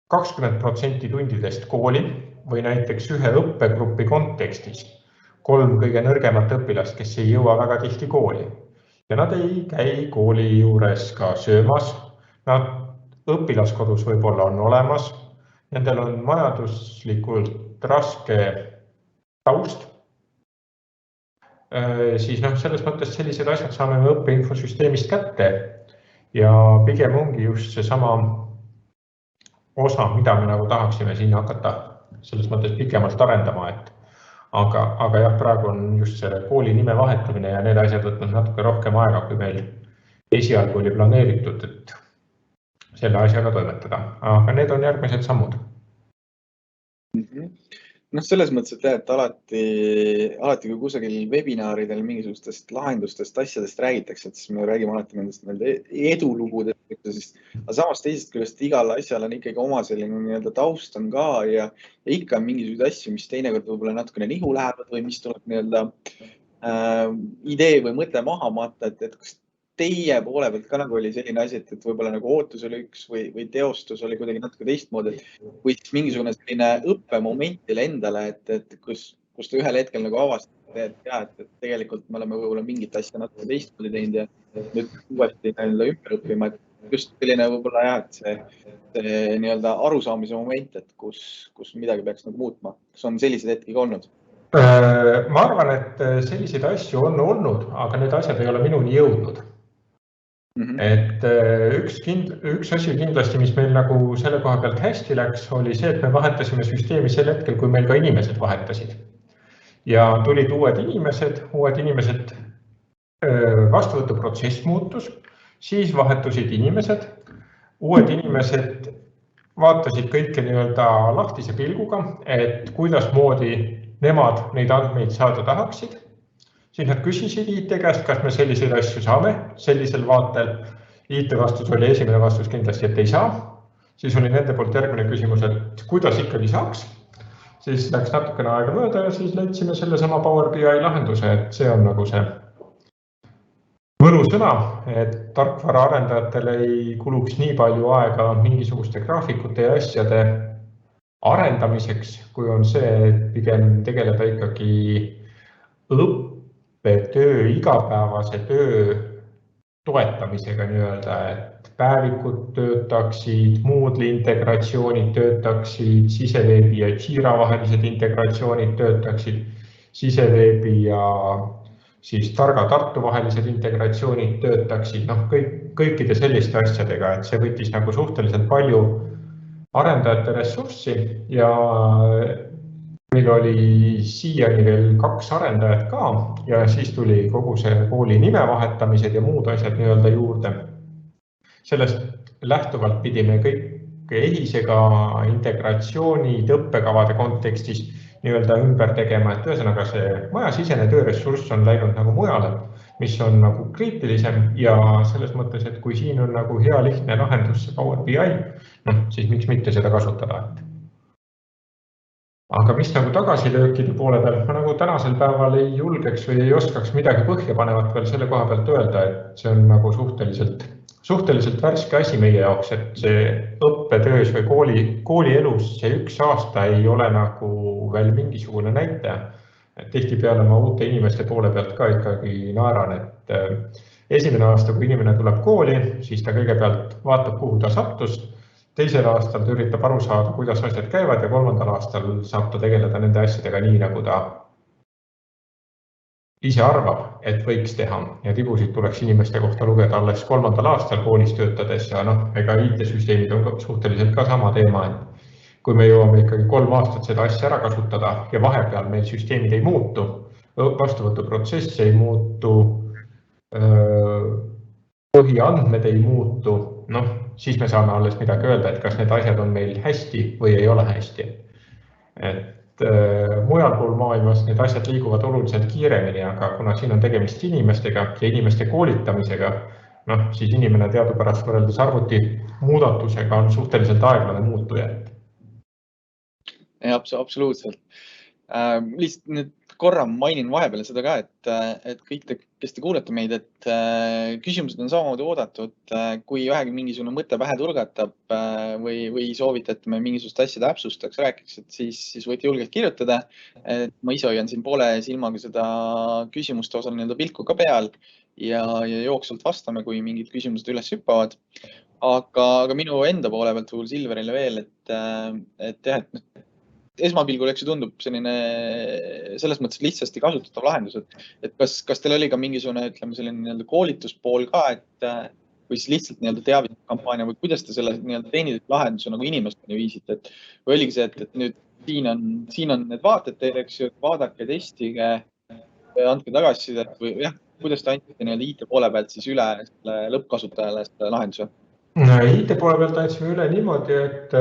20% tundidest kooli või näiteks ühe õppegrupi kontekstis 3 kõige nõrgemat õpilast, kes ei jõua väga tihti kooli ja nad ei käi kooli juures ka söömas, nad õpilaskodus võib-olla on olemas, nendel on majanduslikult raske taust, siis selles mõttes sellised asjad saame õppeinfosüsteemist kätte ja pigem ongi just see sama osa, mida me nagu tahaksime siin hakata selles mõttes pikemalt arendama, aga jah, praegu on just selle kooli nime vahetamine ja need asjad võtnud natuke rohkem aega, kui meil esialgu oli planeeritud, et selle asjaga toimetada, aga need on järgmised sammud. Selles mõttes, et alati kui kusagil webinaridel mingisugustest lahendustest, asjadest räägitakse, et siis me räägime alati nendest edulugudest, aga samast teisest küljest igal asjal on ikkagi oma selline taust on ka ja ikka on mingisuguseid asju, mis teinekord võib-olla natukene nihu lähevad või mis tuleb idee või mõte maha matta, et kas teie poole pealt ka nagu oli selline asi, et võib-olla nagu ootus oli üks või teostus oli kuidagi natuke teistmoodi, või mingisugune selline õppemoment teile endale, et kus te ühel hetkel nagu avastate, et tegelikult me oleme võib-olla mingit asja natuke teistmoodi teinud ja nüüd uuesti ümber õppima, et just selline võib-olla et see arusaamise moment, et kus midagi peaks nagu muutma. Kas on sellised hetki ka olnud? Ma arvan, et selliseid asju on olnud, aga need asjad ei ole minuni jõudnud. Et üks asi kindlasti, mis meil nagu selle koha pealt hästi läks, oli see, et me vahetasime süsteemi sel hetkel, kui meil ka inimesed vahetasid. Ja tulid uued inimesed, vastuvõtuprotsess muutus, siis vahetusid inimesed, uued inimesed vaatasid kõike lahtise pilguga, et kuidas moodi nemad neid andmeid saada tahaksid. Siis nad küsisid IT käest, kas me selliseid asju saame sellisel vaatel. IT vastus oli esimene vastus kindlasti, et ei saa. Siis oli nende poolt järgmine küsimus, et kuidas ikkagi saaks. Siis läks natukene aega mööda ja siis leidsime selle sama Power BI lahenduse, et see on nagu see võlusõna, et tarkvara arendajatel ei kuluks nii palju aega mingisuguste graafikute ja asjade arendamiseks, kui on see, et pigem tegeleda ikkagi töö, igapäevase töö toetamisega et päevikud töötaksid, Moodle'i integratsioonid töötaksid, siseveebi ja Jira vahelised integratsioonid töötaksid, siseveebi ja siis Targa Tartu vahelised integratsioonid töötaksid, kõikide selliste asjadega, et see võttis nagu suhteliselt palju arendajate ressurssi ja meil oli siiani veel 2 arendajat ka ja siis tuli kogu see kooli nime vahetamised ja muud asjad juurde. Sellest lähtuvalt pidime kõik EHISega integratsioonid õppekavade kontekstis ümber tegema, et ühesõnaga see majasisene tööressurss on läinud nagu mujale, mis on nagu kriitilisem ja selles mõttes, et kui siin on nagu hea lihtne lahendus see Power BI, siis miks mitte seda kasutada. Aga mis nagu tagasilöökide poole pealt, ma nagu tänasel päeval ei julgeks või ei oskaks midagi põhjapanevat veel selle koha pealt öelda, et see on nagu suhteliselt värske asi meie jaoks, et see õppetöös või koolielus see 1 aasta ei ole nagu veel mingisugune näitaja. Tihtipeale ma uute inimeste poole pealt ka ikkagi naeran, et esimene aasta, kui inimene tuleb kooli, siis ta kõigepealt vaatab, kuhu ta sattus. Teisel aastal ta üritab aru saada, kuidas asjad käivad ja 3. aastal saab ta tegeleda nende asjadega nii, nagu ta ise arvab, et võiks teha. Ja tibusid tuleks inimeste kohta lugeda alles 3. aastal koolis töötades ja ega IT-süsteemid on suhteliselt ka sama teema, et kui me jõuame ikkagi 3 aastat seda asja ära kasutada ja vahepeal meil süsteemid ei muutu, vastuvõtuprotsess ei muutu, põhiandmed ei muutu, siis me saame alles midagi öelda, et kas need asjad on meil hästi või ei ole hästi. Et mujal pool maailmas need asjad liiguvad oluliselt kiiremini, aga kuna siin on tegemist inimestega ja inimeste koolitamisega, siis inimene teadupärast võrreldes arvuti muudatusega on suhteliselt aeglane muutuja. Absoluutselt. Lihtsalt nüüd korra mainin vahepeal seda ka, et kõik te, kes te kuulete meid, et küsimused on samamoodi oodatud, kui vähegi mingisugune mõte pähe tulgatab või soovite, et me mingisugust asja täpsustaks, rääkiks, et siis võite julgelt kirjutada. Ma ise hoian siin poole silmaga seda küsimuste osal pilku ka peal ja jooksvalt vastame, kui mingid küsimused üles hüppavad. Aga minu enda poole pealt Silverile veel, et esmapilgul tundub selline selles mõttes lihtsasti kasutatav lahendus, et kas teil oli ka mingisugune, ütleme, selline koolituspool ka, või siis lihtsalt teavituskampaania või kuidas te selle tehnilise lahenduse nagu inimesteni viisite, või oligi see, et nüüd siin on need vaated teile, vaadake, testige, andke tagasisidet või jah, kuidas te andsite IT poole pealt siis üle lõppkasutajale selle lahenduse? IT poole pealt andsime üle niimoodi, et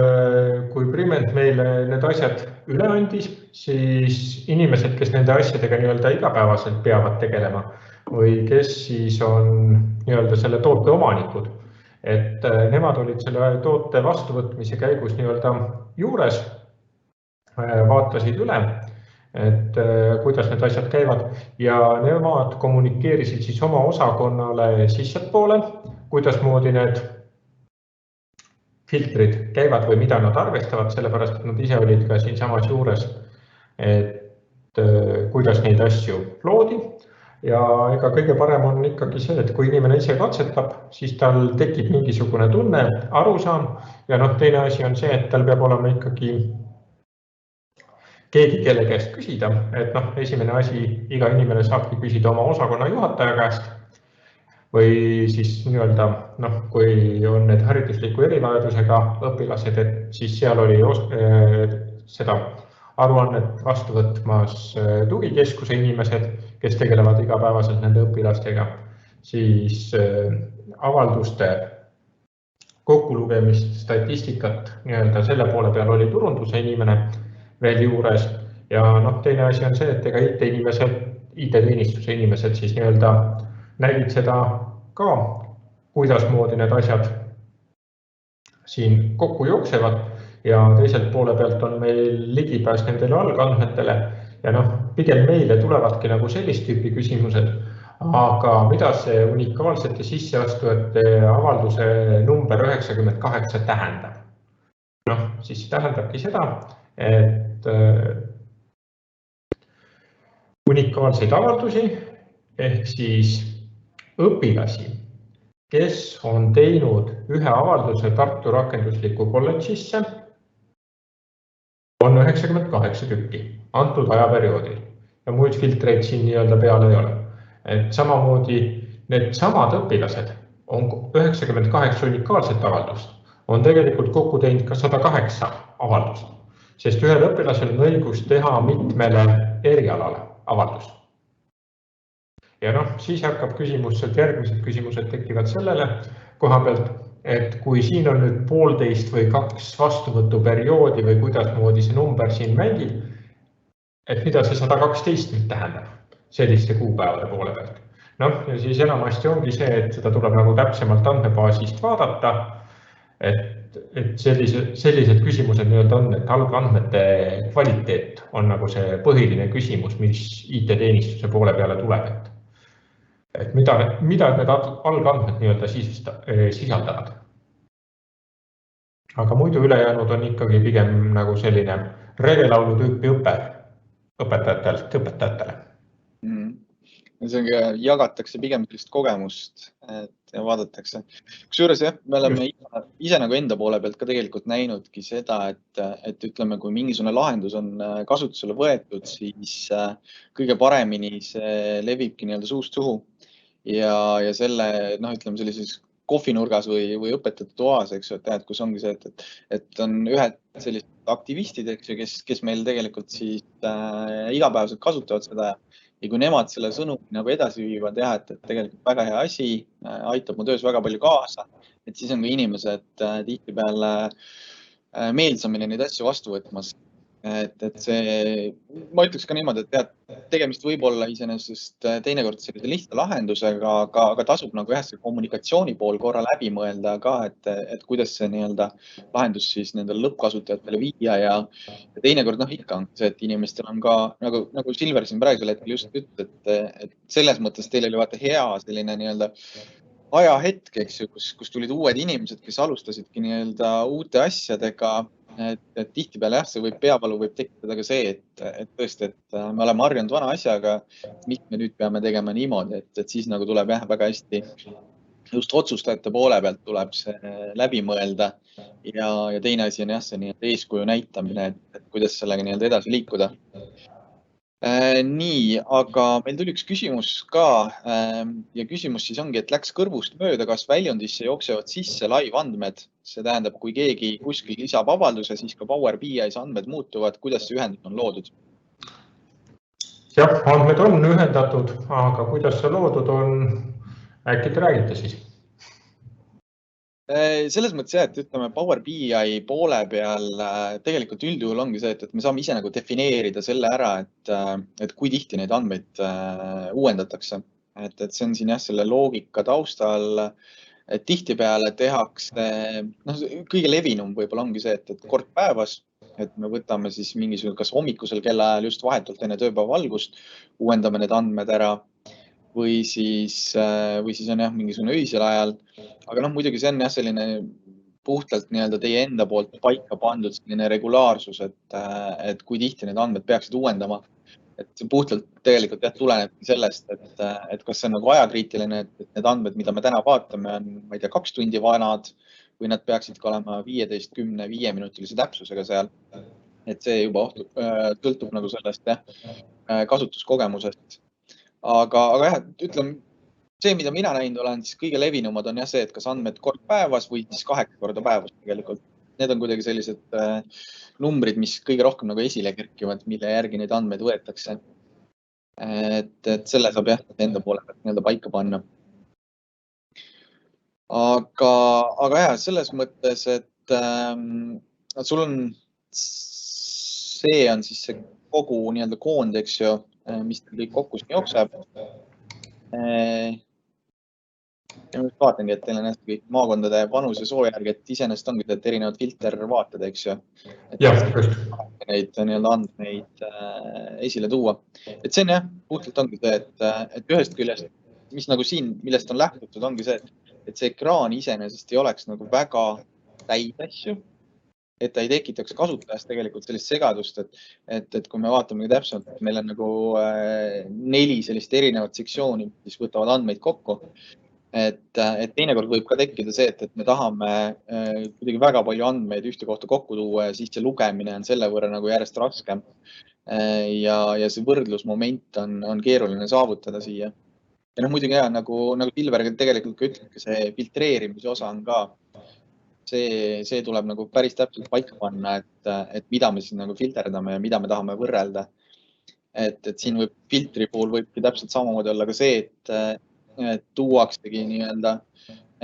kui Priment meile need asjad üle andis, siis inimesed, kes nende asjadega igapäevaselt peavad tegelema või kes siis on selle toote omanikud, et nemad olid selle toote vastuvõtmise käigus juures, vaatasid üle, et kuidas need asjad käivad ja nemad kommunikeerisid siis oma osakonnale sissepoole, kuidas moodi need filtrid käivad või mida nad arvestavad, sellepärast, et nad ise olid ka siin samas juures, et kuidas neid asju loodi. Ja ega kõige parem on ikkagi see, et kui inimene ise katsetab, siis tal tekib mingisugune tunne, arusaam ja teine asi on see, et tal peab olema ikkagi keegi, kelle käest küsida, et esimene asi, iga inimene saabki küsida oma osakonna juhataja käest, või siis kui on need haridusliku erivajadusega õpilased, et siis seal oli seda aruannet vastu võtmas tugikeskuse inimesed, kes tegelevad igapäevaselt nende õpilastega, siis avalduste kokkulugemist, statistikat, selle poole peal oli turunduse inimene veel juures ja teine asi on see, et ega IT-teenistuse inimesed siis nägid seda ka, kuidas moodi need asjad siin kokku jooksevad ja teiselt poole pealt on meil ligipääs nendele algandmetele ja pigem meile tulevadki sellist tüüpi küsimused, aga mida see unikaalsete sisseastujate avalduse number 98 tähendab? Siis tähendabki seda, et unikaalseid avaldusi ehk siis õpilasi, kes on teinud ühe avalduse Tartu rakendusliku kolledžisse, on 98 tükki antud ajaperioodil ja muid filtreid siin peal ei ole. Et samamoodi need samad õpilased on 98 unikaalset avaldust, on tegelikult kokku teinud ka 108 avaldust, sest ühel õpilasel on õigus teha mitmele erialale avaldust. Ja siis hakkab küsimus, järgmised küsimused tekivad sellele koha pealt, et kui siin on nüüd 1,5 või 2 vastuvõtuperioodi või kuidas moodi see number siin mängib, et mida see 112 tähendab selliste kuupäevade poole pealt. Ja siis enamasti ongi see, et seda tuleb täpsemalt andmebaasist vaadata, et sellised küsimused on, et algandmete kvaliteet on see põhiline küsimus, mis IT-teenistuse poole peale tuleb, et mida need algandmed sisaldavad. Aga muidu ülejäänud on ikkagi pigem selline revelaulu tüüpi õpetajatelt õpetajatele. See jagatakse pigem sellist kogemust ja vaadatakse. Kusjuures me oleme ise enda poole pealt ka tegelikult näinudki seda, et ütleme, kui mingisugune lahendus on kasutusele võetud, siis kõige paremini see levibki suust suhu ja selle, ütleme sellises kohvinurgas või õpetajate toas, et kus ongi see, et on ühed sellised aktivistid, kes meil tegelikult siis igapäevaselt kasutavad seda ja kui nemad selle sõnumi nagu edasi viivad, jah, et tegelikult väga hea asi, aitab mu töös väga palju kaasa, et siis on ka inimesed tihtipeale meelsamini neid asju vastu võtmas. Et see, ma ütleks ka niimoodi, et tegemist võib olla iseenesest teinekord sellise lihtsa lahendusega, aga tasub nagu jah, see kommunikatsiooni pool korra läbi mõelda ka, et kuidas see nii-öelda lahendus siis nendele lõppkasutajatele viia ja teinekord ikka on see, et inimestel on ka, nagu Silver siin praegusel hetkel just ütles, et selles mõttes teil oli vaata hea selline nii-öelda ajahetk, eks ju, kus tulid uued inimesed, kes alustasidki nii-öelda uute asjadega. Et tihtipeale jah, see peavalu võib tekitada ka see, et tõesti, et me oleme harjunud vana asjaga, mis me nüüd peame tegema niimoodi, et siis nagu tuleb jah, väga hästi just otsustajate poole pealt tuleb see läbi mõelda ja teine asi on jah, see nii-öelda eeskuju näitamine, et kuidas sellega nii-öelda edasi liikuda. Nii, aga meil tuli üks küsimus ka ja küsimus siis ongi, et läks kõrvust mööda, kas väljundisse jooksevad sisse live andmed. See tähendab, kui keegi kuskil lisab avalduse, siis ka Power BI's andmed muutuvad. Kuidas see ühendus on loodud? Jah, andmed on ühendatud, aga kuidas see loodud on, äkki te räägite siis? Selles mõttes jah, et ütleme Power BI poole peal tegelikult üldjuhul ongi see, et me saame ise nagu defineerida selle ära, et kui tihti neid andmeid uuendatakse. Et see on siin jah, selle loogika taustal, et tihtipeale tehakse, kõige levinum võib-olla ongi see, et kord päevas, et me võtame siis mingisugune, kas hommikusel kellaajal just vahetult enne tööpäeva algust, uuendame need andmed ära. Või siis on jah, mingisugune öisel ajal. Aga muidugi see on jah, selline puhtalt nii-öelda teie enda poolt paika pandud selline regulaarsus, et kui tihti need andmed peaksid uuendama. Et see puhtalt tegelikult jah, tuleneb sellest, et kas see on nagu ajakriitiline, et need andmed, mida me täna vaatame, on, ma ei tea, 2 tundi vanad või nad peaksid ka olema 15-10-5-minutilise täpsusega seal. Et see juba tõltub nagu sellest jah, kasutuskogemusest. Aga jah, ütleme, see, mida mina näinud olen, siis kõige levinumad on jah see, et kas andmed kord päevas või siis 8 korda päevas tegelikult. Need on kuidagi sellised numbrid, mis kõige rohkem nagu esile kerkivad, mille järgi neid andmeid võetakse. Et selle saab jah, enda poole pealt nii-öelda paika panna. Aga jah, selles mõttes, et sul on, see on siis see kogu nii-öelda koond, eks ju, mis kõik kokku siin jookseb. Ja ma vaatangi, et teil on hästi kõik maakondade vanus ja soo järgi, et iseenesest ongi et erinevad filtervaated, eks ju. Jah, just. Neid nii-öelda andmeid esile tuua. Et see on jah, puhtalt ongi see, et ühest küljest, mis nagu siin, millest on lähtutud, ongi see, et see ekraan iseenesest ei oleks nagu väga täis asju. Et ta ei tekitaks kasutajast tegelikult sellist segadust, et kui me vaatame täpselt, et meil on nagu 4 sellist erinevat sektsiooni, mis võtavad andmeid kokku. Et teinekord võib ka tekkida see, et me tahame kuidagi väga palju andmeid ühte kohta kokku tuua ja siis see lugemine on selle võrra nagu järjest raskem. Ja see võrdlusmoment on keeruline saavutada siia. Ja muidugi jah, nagu Silver tegelikult ka ütleb, see filtreerimise osa on ka. See tuleb nagu päris täpselt paika panna, et mida me siis nagu filterdame ja mida me tahame võrrelda. Et siin võib filtri puhul võibki täpselt samamoodi olla ka see, et tuuaksegi nii-öelda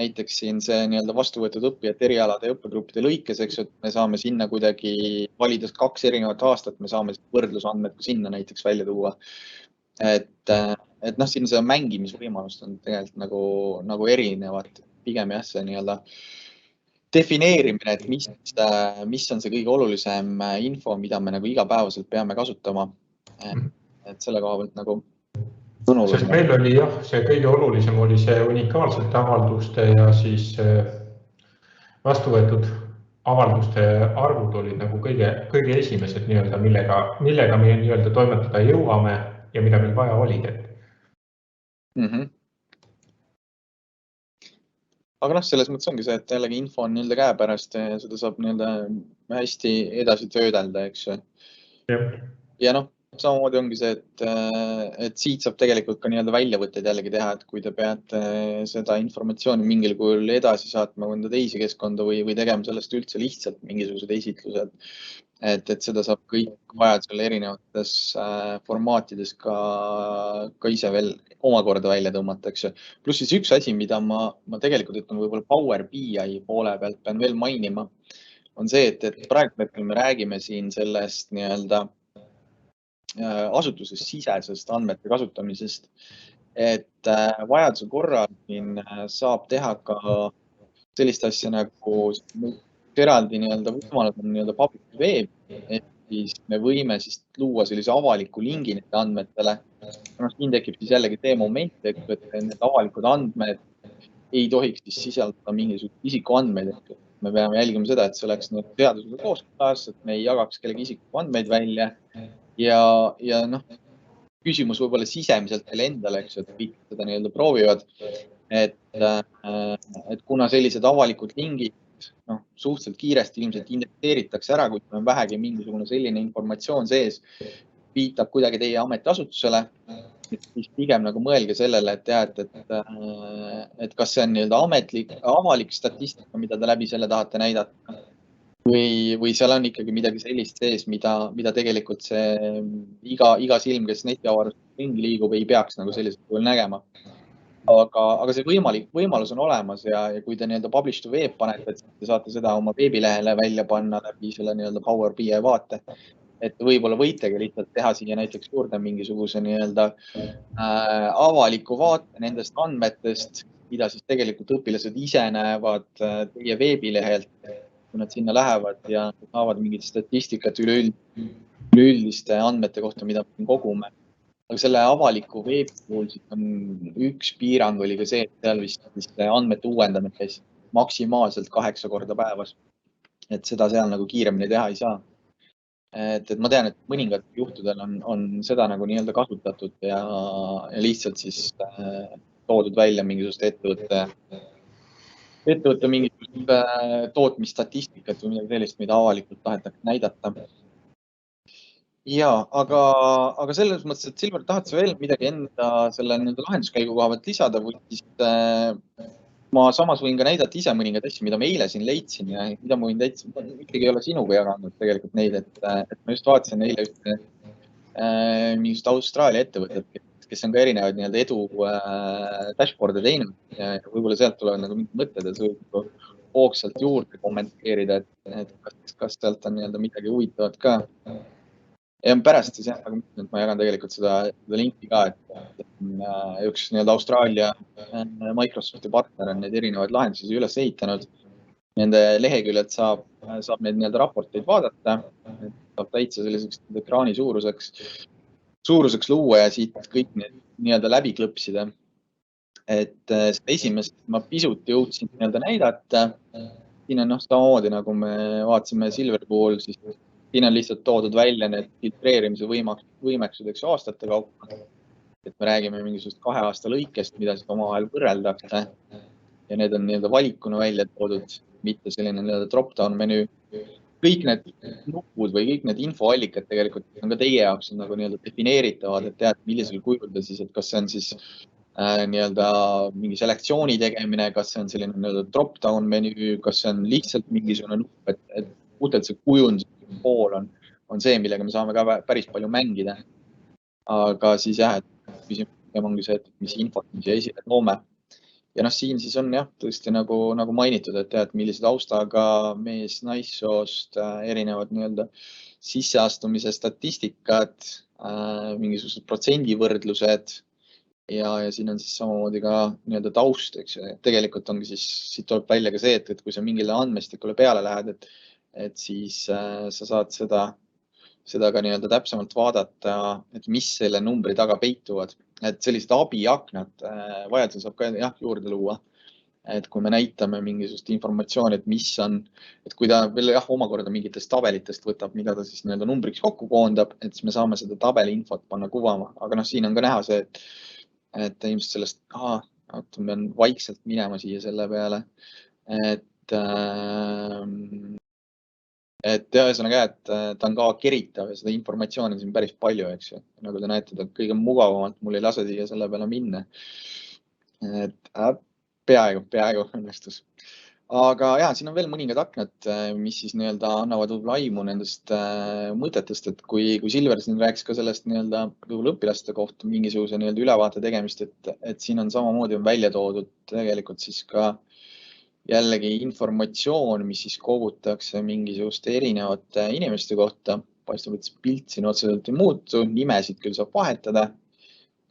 näiteks siin see nii-öelda vastuvõetud õppijate erialade ja õppegruppide lõikes, eks, et me saame sinna kuidagi valida 2 erinevat aastat, me saame võrdlusandmed ka sinna näiteks välja tuua. Et siin see mängimisvõimalust on tegelikult nagu erinevad, pigem jah, see nii-öelda defineerimine, et mis on see kõige olulisem info, mida me nagu igapäevaselt peame kasutama. Et selle koha pealt nagu Sest meil oli jah, see kõige olulisem oli see unikaalsete avalduste ja siis vastuvõetud avalduste arvud olid nagu kõige esimesed nii-öelda, millega me nii-öelda toimetada jõuame ja mida meil vaja olid. Aga selles mõttes ongi see, et jällegi info on nii-öelda käepärast ja seda saab nii-öelda hästi edasi töödelda, eks. Ja samamoodi ongi see, et siit saab tegelikult ka nii-öelda väljavõtteid jällegi teha, et kui te peate seda informatsiooni mingil kujul edasi saatma mõnda teisi keskkonda või tegema sellest üldse lihtsalt mingisugused esitlused, et seda saab kõik vajadusel erinevates formaatides ka ise veel omakorda välja tõmmata, eks ju. Pluss siis üks asi, mida ma tegelikult ütlen võib-olla Power BI poole pealt pean veel mainima, on see, et praegu hetkel me räägime siin sellest nii-öelda asutuses sisesest andmete kasutamisest, et vajaduse korral siin saab teha ka sellist asja nagu eraldi nii-öelda võimalus on nii-öelda public web, ehk siis me võime siis luua sellise avaliku lingi nende andmetele. Siin tekib siis jällegi see moment, et need avalikud andmed ei tohiks siis sisaldada mingisugust isikuandmeid. Me peame jälgima seda, et see oleks seadusega kooskõlas, et me ei jagaks kellegi isikuandmeid välja. Ja noh, küsimus võib-olla sisemiselt teile endale, eks ju, et kõik seda nii-öelda proovivad, et kuna sellised avalikud lingid suhteliselt kiiresti ilmselt indekteeritakse ära, kui on vähegi mingisugune selline informatsioon sees, viitab kuidagi teie ametiasutusele, siis pigem nagu mõelge sellele, et kas see on nii-öelda avalik statistika, mida te läbi selle tahate näidata, või seal on ikkagi midagi sellist sees, mida tegelikult see iga silm, kes netiavarustes ringi liigub, ei peaks nagu sellisel kujul nägema. Aga see võimalus on olemas ja kui te nii-öelda publish to web panete, et te saate seda oma veebilehele välja panna läbi selle nii-öelda Power BI vaate, et võib-olla võitegi lihtsalt teha siia näiteks juurde mingisuguse nii-öelda avaliku vaate nendest andmetest, mida siis tegelikult õpilased ise näevad teie veebilehelt, kui nad sinna lähevad ja saavad mingit statistikat üleüldiste andmete kohta, mida me kogume. Aga selle avaliku veebi puhul on üks piirang oli ka see, et seal vist andmete uuendamine käis maksimaalselt 8 korda päevas. Et seda seal nagu kiiremini teha ei saa. Et ma tean, et mõningatel juhtudel on seda nagu nii-öelda kasutatud ja lihtsalt siis toodud välja mingisugust ettevõtte mingisugust tootmisstatistikat või midagi sellist, mida avalikult tahetakse näidata. Ja, aga selles mõttes, et Silver, tahad sa veel midagi enda selle lahenduskäigu koha pealt lisada või siis ma samas võin ka näidata ise mõningad asju, mida ma eile siin leidsin ja mida ma võin täitsa, ikkagi ei ole sinuga jaganud tegelikult neid, et ma just vaatasin eile ühte mingisugust Austraalia ettevõtet, kes on ka erinevaid nii-öelda edu dashboard'e teinud ja võib-olla sealt tulevad nagu mingid mõtted, et sa võid hoogsalt juurde kommenteerida, et kas sealt on nii-öelda midagi huvitavat ka. Ja pärast siis ma jagan tegelikult seda linki ka, et üks nii-öelda Austraalia Microsofti partner on need erinevaid lahendusi üles ehitanud. Nende leheküljed saab need nii-öelda raporteid vaadata, saab täitsa selliseks ekraani suuruseks luua ja siit kõik need nii-öelda läbi klõpsida. Et esimest ma pisut jõudsin nii-öelda näidata. Siin on samamoodi, nagu me vaatasime Silveri puhul, siis siin on lihtsalt toodud välja need filtreerimise võimeksuseks aastate kaupa. Et me räägime mingisugust 2 aasta lõikest, mida siis omavahel võrreldakse. Ja need on nii-öelda valikuna välja toodud, mitte selline nii-öelda drop-down menüü. Kõik need nupud või kõik need infoallikad tegelikult on ka teie jaoks nagu nii-öelda defineeritavad, et tead, millisel kujul ta siis, et kas see on siis nii-öelda mingi selektsiooni tegemine, kas see on selline nii-öelda drop-down menüü, kas see on lihtsalt mingisugune nupp, et puhtalt see kujund pool on see, millega me saame ka päris palju mängida. Aga siis jah, et küsimus ongi see, et mis infot me siia esile toome. Ja siin siis on jah, tõesti nagu mainitud, et tead, millised austaga mees, naissoost, erinevad nii-öelda sisseastumise statistikad, mingisugused protsendivõrdlused ja siin on siis samamoodi ka nii-öelda taust, eks ju. Tegelikult ongi siis, siit tuleb välja ka see, et kui sa mingile andmestikule peale lähed, et siis sa saad seda ka nii-öelda täpsemalt vaadata, et mis selle numbri taga peituvad. Et sellised abiaknad vajadusel saab ka juurde luua. Et kui me näitame mingisugust informatsiooni, et mis on, et kui ta veel omakorda mingitest tabelitest võtab, mida ta siis nii-öelda numbriks kokku koondab, et siis me saame seda tabeli infot panna kuvama. Aga siin on ka näha see, et ilmselt sellest, ma pean vaikselt minema siia selle peale, et et ühesõnaga, et ta on ka keritav ja seda informatsiooni on siin päris palju, eks ju. Nagu te näete, ta kõige mugavamalt mul ei lase siia selle peale minna. Et peaaegu õnnestus. Aga ja, siin on veel mõningad aknad, mis siis annavad aimu nendest mõtetest, et kui Silver siin rääkis ka sellest õpilaste kohta mingisuguse ülevaate tegemist, et siin on samamoodi välja toodud tegelikult siis ka jällegi informatsioon, mis siis kogutakse mingisuguste erinevate inimeste kohta. Paistab, et pilt siin otseselt ei muutu, nimesid küll saab vahetada.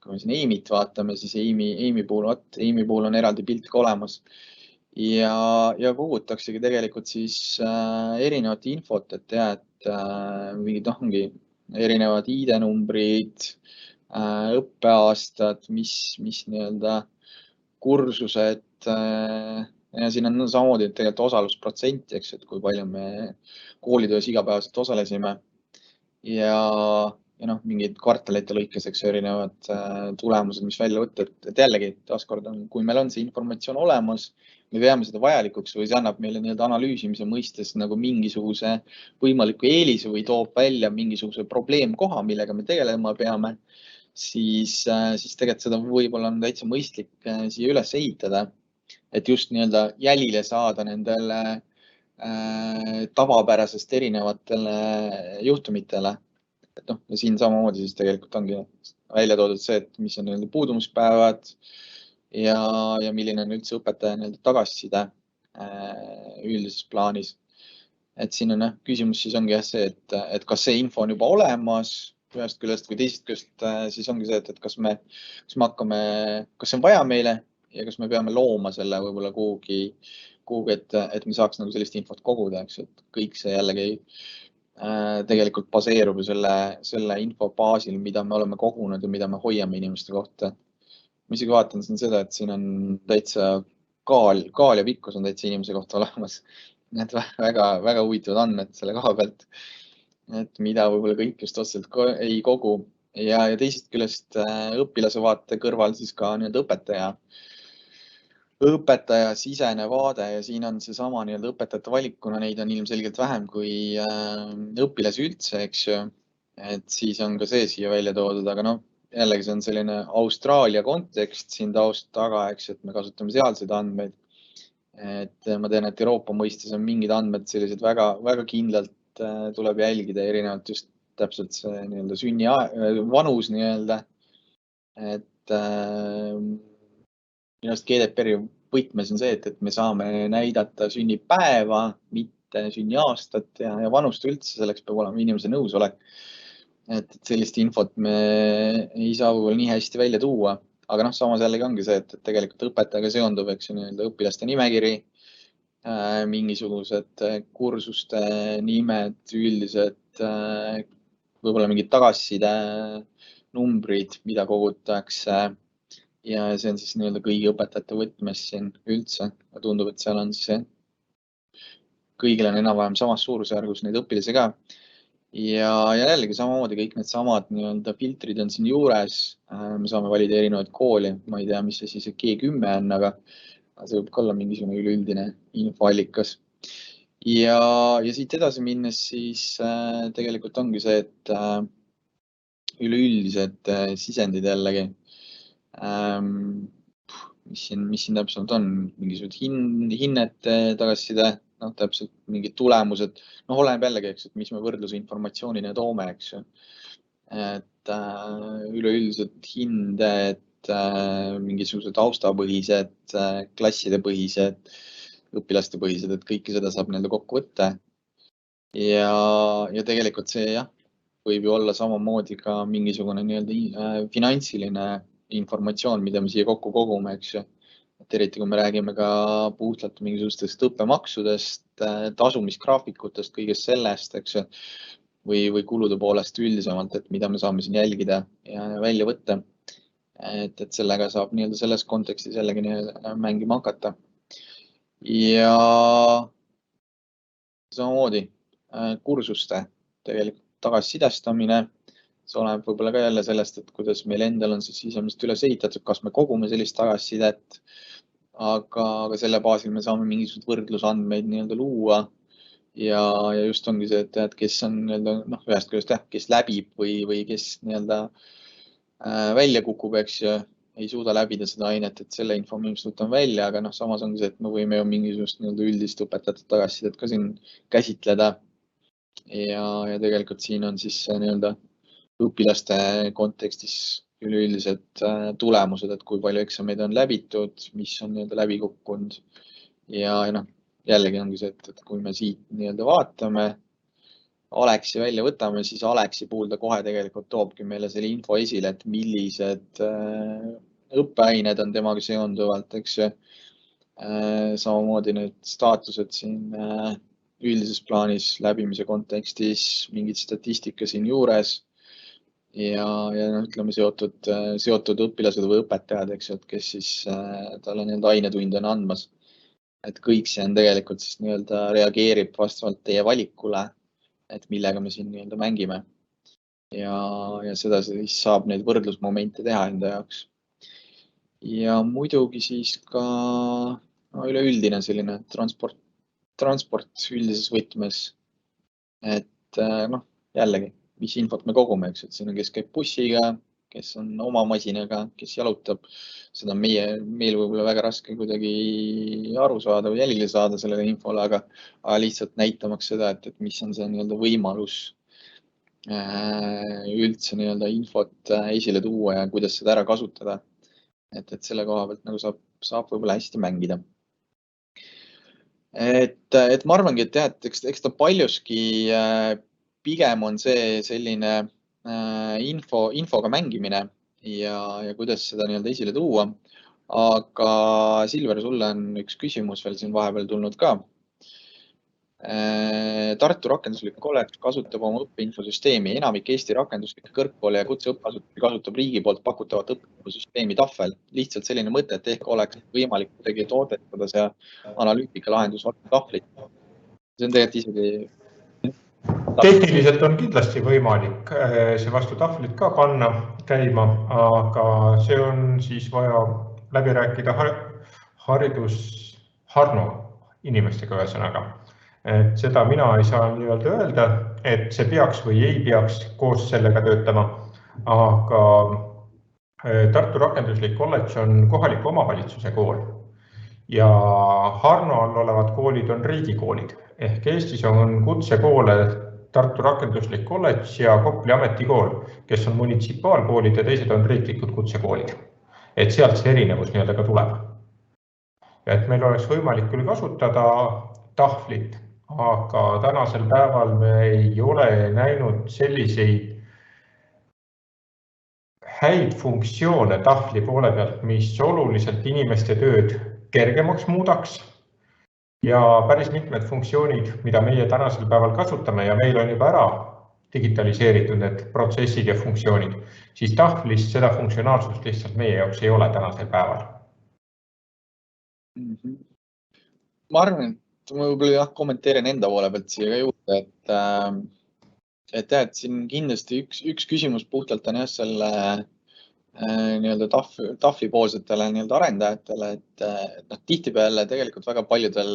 Kui me siin Amy't vaatame, siis Amy puhul on eraldi pilt ka olemas. Ja kogutaksegi tegelikult siis erinevat infot, et mingid erinevad ID-numbrid, õppeaastad, mis kursused. Ja siin on samamoodi tegelikult osalusprotsenti, eks, et kui palju me koolitöös igapäevaselt osalesime ja mingid kvartalite lõikes, eks, erinevad tulemused, mis välja võtta, et jällegi taaskord on, kui meil on see informatsioon olemas, me peame seda vajalikuks või see annab meile analüüsimise mõistes mingisuguse võimaliku eelise või toob välja mingisuguse probleemkoha, millega me tegelema peame, siis tegelikult seda võib-olla on täitsa mõistlik siia üles ehitada. Et just jälile saada nendele tavapärasest erinevatele juhtumitele. Et ja siin samamoodi siis tegelikult ongi välja toodud see, et mis on puudumuspäevad ja milline on üldse õpetaja tagasiside üldises plaanis. Et siin on küsimus siis ongi see, et kas see info on juba olemas ühest küljest või teisest küljest, siis ongi see, et kas see on vaja meile ja kas me peame looma selle võib-olla kuhugi, et me saaks sellist infot koguda, eks, et kõik see jällegi tegelikult baseerub selle info baasil, mida me oleme kogunud ja mida me hoiame inimeste kohta. Ma isegi vaatan siin seda, et siin on täitsa kaal ja pikkus on täitsa inimese kohta olemas. Need väga huvitavad andmed selle koha pealt, et mida võib-olla kõik just otseselt ei kogu. Ja teisest küljest õpilase vaate kõrval siis ka õpetaja sisene vaade ja siin on seesama õpetajate valik, kuna neid on ilmselgelt vähem kui õpilasi üldse, eks ju. Et siis on ka see siia välja toodud, aga jällegi see on selline Austraalia kontekst siin taust taga, eks, et me kasutame sealseid andmeid. Et ma tean, et Euroopa mõistes on mingid andmed sellised väga kindlalt tuleb jälgida erinevalt just täpselt see sünni vanus . Et minu arust GDPR-i võtmes on see, et me saame näidata sünnipäeva, mitte sünniaastat ja vanust üldse, selleks peab olema inimese nõusolek. Et sellist infot me ei saa võib-olla nii hästi välja tuua, aga samas jällegi ongi see, et tegelikult õpetajaga seondub, eks ju, õpilaste nimekiri, mingisugused kursuste nimed, üldised, võib-olla mingid tagasiside numbrid, mida kogutakse. Ja see on siis kõigi õpetajate võtmes siin üldse. Tundub, et seal on siis kõigil on enam-vähem samas suurusjärgus neid õpilasi ka. Ja jällegi samamoodi kõik need samad filtrid on siin juures. Me saame valida erinevaid kooli. Ma ei tea, mis see siis G10 on, aga see võib olla mingisugune üleüldine infoallikas. Ja siit edasi minnes siis tegelikult ongi see, et üleüldised sisendid jällegi. Mis siin täpselt on, mingisugused hinnete tagasiside, täpselt mingid tulemused, oleneb jällegi, eks, et mis me võrdluse informatsioonina toome, eks ju. Et üleüldised hinded, mingisugused taustapõhised, klasside põhised, õpilaste põhised, et kõike seda saab kokku võtta. Ja tegelikult see võib ju olla samamoodi ka mingisugune finantsiline informatsioon, mida me siia kokku kogume, eks ju. Et eriti, kui me räägime ka puhtalt mingisugustest õppemaksudest, tasumisgraafikutest, kõigest sellest, eks ju, või kulude poolest üldisemalt, et mida me saame siin jälgida ja välja võtta. Et sellega saab selles kontekstis jällegi mängima hakata. Ja samamoodi kursuste tegelikult tagasisidestamine. See oleneb võib-olla ka jälle sellest, et kuidas meil endal on sisemist üles ehitatud, kas me kogume sellist tagasisidet, aga selle baasil me saame mingisugused võrdlusandmeid luua ja just ongi see, et kes on ühest küljest kes läbib või kes välja kukub, eks ju, ei suuda läbida seda ainet, et selle info ma ilmselt võtan välja, aga samas ongi see, et me võime ju mingisugust üldist õpetatud tagasisidet ka siin käsitleda. Ja tegelikult siin on siis õpilaste kontekstis üleüldised tulemused, et kui palju eksameid on läbitud, mis on läbi kukkunud. Ja jällegi ongi see, et kui me siit vaatame, Aleksi välja võtame, siis Aleksi puhul ta kohe tegelikult toobki meile selle info esile, et millised õppeained on temaga seonduvalt, eks ju. Samamoodi need staatused siin üldises plaanis läbimise kontekstis, mingid statistika siin juures ja ütleme seotud õpilased või õpetajad, eks ju, et kes siis talle ainetunde on andmas. Et kõik see on tegelikult siis reageerib vastavalt teie valikule, et millega me siin mängime. Ja seda siis saab neid võrdlusmomente teha enda jaoks. Ja muidugi siis ka üleüldine selline transport üldises võtmes. Et jällegi, mis infot me kogume, eks, et siin on kes käib bussiga, kes on oma masinaga, kes jalutab. Seda meil võib-olla väga raske kuidagi aru saada või jälile saada sellele infole, aga lihtsalt näitamaks seda, et mis on see võimalus üldse infot esile tuua ja kuidas seda ära kasutada. Et selle koha pealt saab võib-olla hästi mängida. Et ma arvangi, et eks ta paljuski pigem on see selline infoga mängimine ja kuidas seda esile tuua. Aga Silver, sulle on üks küsimus veel siin vahepeal tulnud ka. Tartu rakenduslik kolledž kasutab oma õppeinfosüsteemi. Enamik Eesti rakenduslik kõrgkooli ja kutseõppeasutusi kasutab riigi poolt pakutavat õppeinfosüsteemi tahvel. Lihtsalt selline mõte, et ehk oleks võimalik kuidagi toodetada see analüütika lahendus tahvlit. See on tegelikult isegi tehniliselt on kindlasti võimalik see vastu tahvlit ka panna käima, aga see on siis vaja läbi rääkida Harno inimestega ühesõnaga. Et seda mina ei saa öelda, et see peaks või ei peaks koos sellega töötama, aga Tartu rakenduslik kolledž on kohaliku omavalitsuse kool ja Harno all olevad koolid on riigikoolid. Ehk Eestis on kutsekoole Tartu rakenduslik kolledž ja Kopli ametikool, kes on munitsipaalkoolid ja teised on riiklikud kutsekoolid. Et sealt see erinevus ka tuleb. Et meil oleks võimalik küll kasutada tahvlit, aga tänasel päeval me ei ole näinud selliseid häid funktsioone tahvli poole pealt, mis oluliselt inimeste tööd kergemaks muudaks. Ja päris mitmed funktsioonid, mida meie tänasel päeval kasutame ja meil on juba ära digitaliseeritud need protsessid ja funktsioonid, siis tahvlist seda funktsionaalsust lihtsalt meie jaoks ei ole tänasel päeval. Ma arvan, et ma võib-olla kommenteerin enda poole pealt siia ka juurde, et siin kindlasti üks küsimus puhtalt on selle tahvlipoolsetele arendajatele, et tihtipeale tegelikult väga paljudel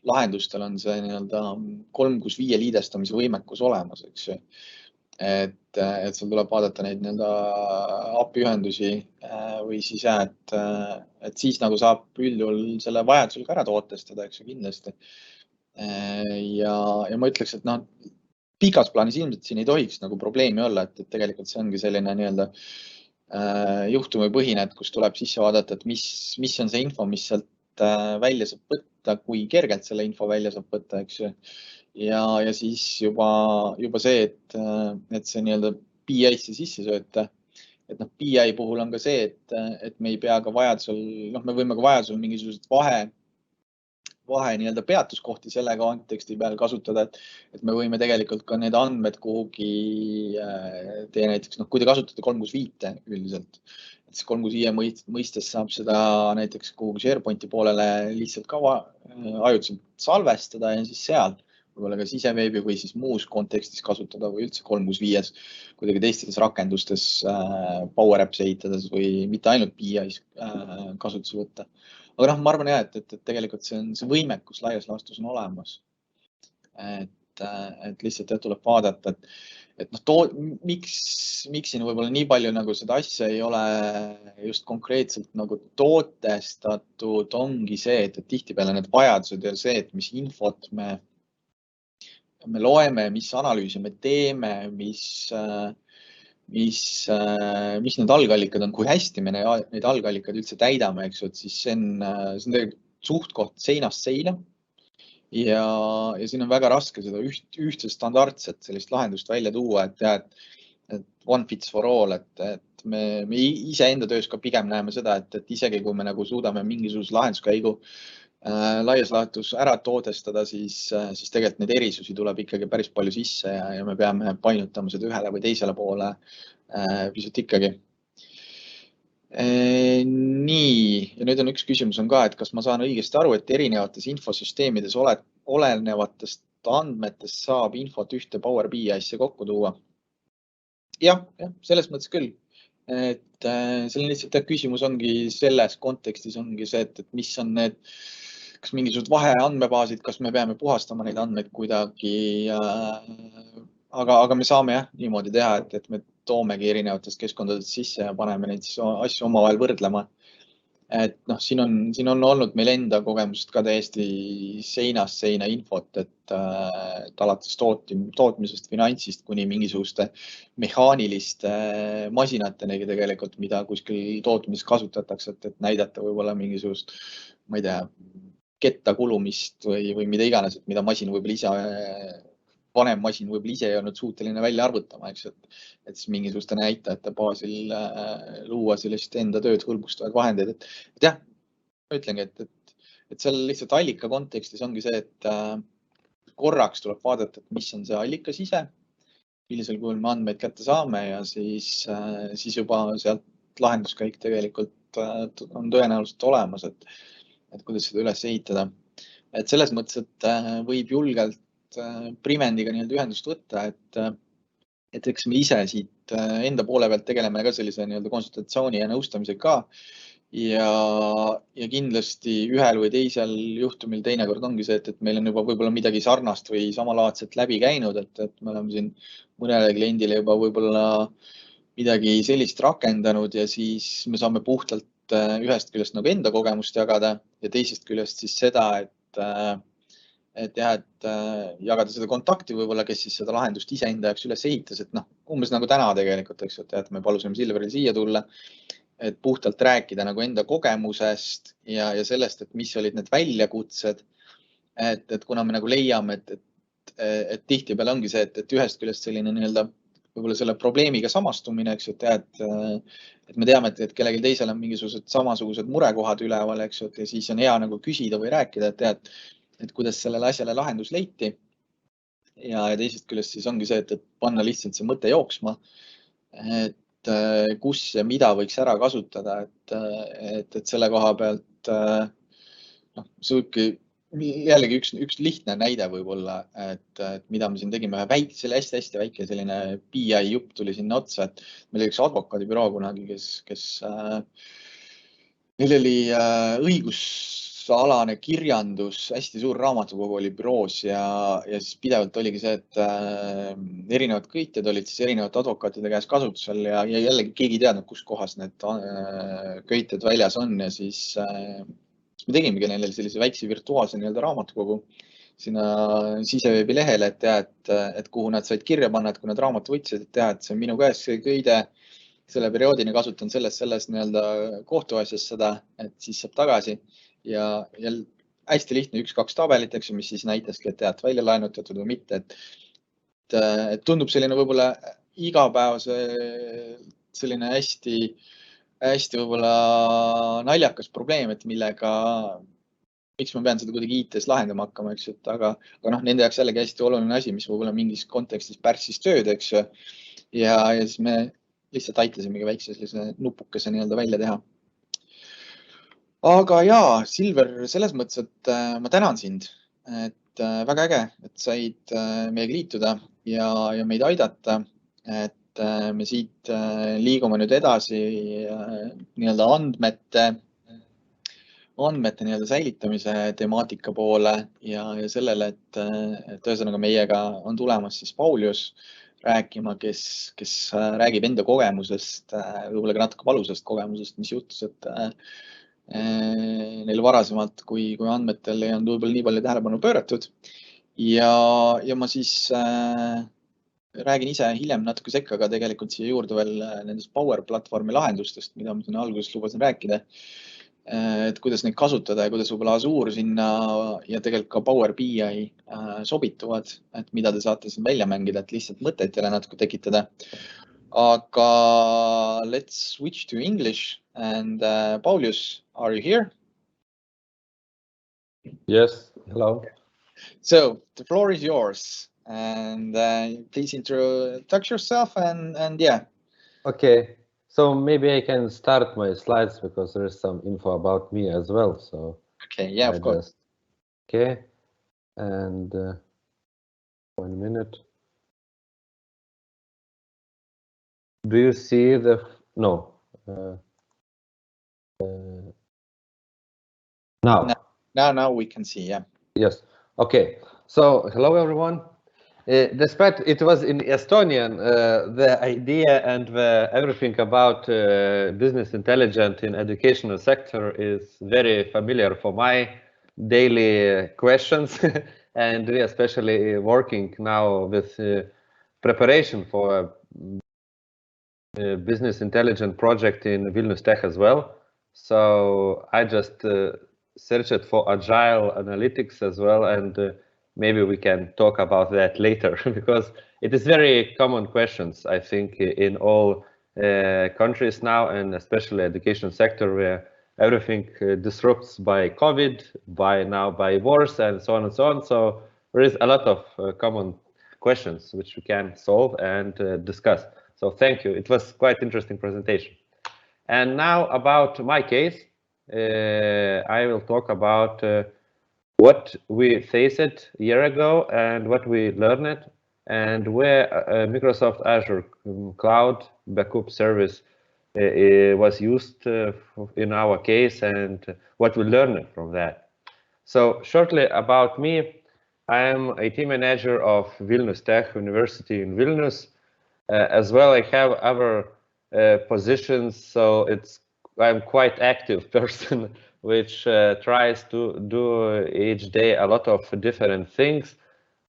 lahendustel on see 365 liidestamise võimekus olemas, eks ju. Et seal tuleb vaadata neid API-ühendusi või siis et siis saab üldjuhul selle vajadusel ka ära tootestada, eks ju, kindlasti. Ja ma ütleks, et pikas plaanis ilmselt siin ei tohiks probleemi olla, et tegelikult see ongi selline juhtumipõhine, et kus tuleb sisse vaadata, et mis on see info, mis sealt välja saab võtta, kui kergelt selle info välja saab võtta, eks ju. Ja siis juba see, et see BI-sse sisse sööta, et BI puhul on ka see, et me ei pea ka vajadusel, me võime ka vajadusel mingisugused vahe peatuskohti selle konteksti peal kasutada, et me võime tegelikult ka need andmed kuhugi teie näiteks, kui te kasutate 365 üldiselt, et 365 mõistes saab seda näiteks kuhugi SharePointi poolele lihtsalt ka ajutiselt salvestada ja siis seal võib-olla ka siseveebi või siis muus kontekstis kasutada või üldse 365 kuidagi teistes rakendustes Power Apps ehitades või mitte ainult BI-s kasutusse võtta. Aga ma arvan, et tegelikult see võimekus laias laastus on olemas. et lihtsalt tuleb vaadata, et miks siin võib-olla nii palju nagu seda asja ei ole just konkreetselt nagu tootestatud, ongi see, et tihtipeale need vajadused ja see, et mis infot me loeme, mis analüüsi me teeme, mis need algallikad on, kui hästi me neid algallikad üldse täidame, eks ju, et siis see on tegelikult suht-koht seinast seina. Ja siin on väga raske seda ühtse standardset sellist lahendust välja tuua, et one fits for all, et me ise enda töös ka pigem näeme seda, et isegi kui me nagu suudame mingisuguse lahenduskäigu laias laastus ära toodestada, siis tegelikult neid erisusi tuleb ikkagi päris palju sisse ja me peame painutama seda ühele või teisele poole pisut ikkagi. Nii, ja nüüd on üks küsimus on ka, et kas ma saan õigesti aru, et erinevates infosüsteemides olenevatest andmetest saab infot ühte Power BI-sse kokku tuua? Jah, selles mõttes küll. Et selle lihtsalt küsimus ongi selles kontekstis ongi see, et mis on need, kas mingisugused vaheandmebaasid, kas me peame puhastama neid andmeid kuidagi, aga me saame niimoodi teha, et me toomegi erinevatest keskkondadest sisse ja paneme neid asju omavahel võrdlema. Et siin on olnud meil enda kogemused ka täiesti seinast seina infot, et alates tootmisest, finantsist kuni mingisuguste mehaaniliste masinateni tegelikult, mida kuskil tootmises kasutatakse, et näidata võib-olla mingisugust, ma ei tea, ketta kulumist või mida iganes, et mida masin võib-olla ise vanem masin võib-olla ise ei olnud suuteline välja arvutama, eks, et siis mingisuguste näitajate baasil luua sellist enda tööd hõlbustavaid vahendeid. Et jah, ma ütlengi, et seal lihtsalt allika kontekstis ongi see, et korraks tuleb vaadata, et mis on see allikas ise, millisel kujul me andmeid kätte saame ja siis juba sealt lahenduskäik tegelikult on tõenäoliselt olemas, et kuidas seda üles ehitada. Et selles mõttes, et võib julgelt Primendiga ühendust võtta, et eks me ise siit enda poole pealt tegeleme ka sellise konsultatsiooni ja nõustamisega ka ja kindlasti ühel või teisel juhtumil teinekord ongi see, et meil on juba võib-olla midagi sarnast või samalaadset läbi käinud, et me oleme siin mõnele kliendile juba võib-olla midagi sellist rakendanud ja siis me saame puhtalt ühest küljest nagu enda kogemust jagada ja teisest küljest siis seda, et jagada seda kontakti võib-olla, kes siis seda lahendust ise enda jaoks üles ehitas, et umbes nagu täna tegelikult, eks, et me palusime Silveril siia tulla, et puhtalt rääkida nagu enda kogemusest ja sellest, et mis olid need väljakutsed, et kuna me nagu leiame, et tihtipeale ongi see, et ühest küljest selline võib-olla selle probleemiga samastumine, eks, et me teame, et kellelgi teisel on mingisugused samasugused murekohad üleval, eks, ja siis on hea nagu küsida või rääkida, et kuidas sellele asjale lahendus leiti. Ja teisest küljest siis ongi see, et panna lihtsalt see mõte jooksma, et kus ja mida võiks ära kasutada, et selle koha pealt see võibki jällegi üks lihtne näide võib-olla, et mida me siin tegime, selle hästi väike selline BI jupp tuli sinna otsa, et meil oli üks advokaadibüroo kunagi, kes neil oli õigusalane kirjandus, hästi suur raamatukogu oli büroos ja siis pidevalt oligi see, et erinevad köitjad olid siis erinevate advokaatide käes kasutusel ja jällegi keegi ei teadnud, kus kohas need köitjad väljas on ja siis me tegimegi neile sellise väikse virtuaalse raamatukogu sinna siseveebi lehele, et kuhu nad said kirja panna, et kui nad raamatu võtsid, et teha, et see on minu käes see köide, selle perioodini kasutan selles kohtuasjas seda, et siis saab tagasi ja hästi lihtne 1-2 tabelit, eks, mis siis näitaski, et välja laenutatud või mitte, et tundub selline võib-olla igapäevase selline hästi võib-olla naljakas probleem, et millega, miks ma pean seda kuidagi IT-s lahendama hakkama, eks, aga nende jaoks jällegi hästi oluline asi, mis võib-olla mingis kontekstis pärssis tööd, eks, ja siis me lihtsalt aitasimegi väikse sellise nupukese välja teha. Aga jaa, Silver, selles mõttes, et ma tänan sind, et väga äge, et said meiega liituda ja meid aidata, et me siit liigume nüüd edasi andmete andmete nii-öelda säilitamise temaatika poole ja sellele, et ühesõnaga meiega on tulemas siis Paulius rääkima, kes räägib enda kogemusest, võib-olla ka natuke valusast kogemusest, mis juhtus, et neil varasemalt, kui andmetel ei olnud võib-olla nii palju tähelepanu pööratud. Ja ma siis räägin ise hiljem natuke sekka, aga tegelikult siia juurde veel nendest Power platvormi lahendustest, mida ma siin alguses lubasin rääkida. Et kuidas neid kasutada ja kuidas võib-olla Azure sinna ja tegelikult ka Power BI sobituvad, et mida te saate siin välja mängida, et lihtsalt mõtteid jälle natuke tekitada. Aga let's switch to English and Paulius, are you here? Yes, hello. So the floor is yours and please introduce yourself and yeah. Okay. So maybe I can start my slides because there is some info about me as well. So okay, yeah, of course. Okay, and 1 minute. Do you see the no? Now we can see. Yeah. Yes. Okay. So hello everyone. Despite it was in Estonian, the idea and everything about business intelligence in educational sector is very familiar for my daily questions, and we especially working now with preparation for a business intelligence project in Vilnius Tech as well. So I just searched for agile analytics as well, and maybe we can talk about that later because it is very common questions, I think, in all countries now, and especially education sector where everything disrupts by COVID, by wars and so on and so on. So there is a lot of common questions which we can solve and discuss. So thank you. It was quite interesting presentation. And now about my case, I will talk about what we faced a year ago and what we learned, and where Microsoft Azure Cloud Backup Service was used in our case, and what we learned from that. So shortly about me, I am IT manager of Vilnius Tech University in Vilnius. As well, I have other positions, so I'm quite active person which tries to do each day a lot of different things,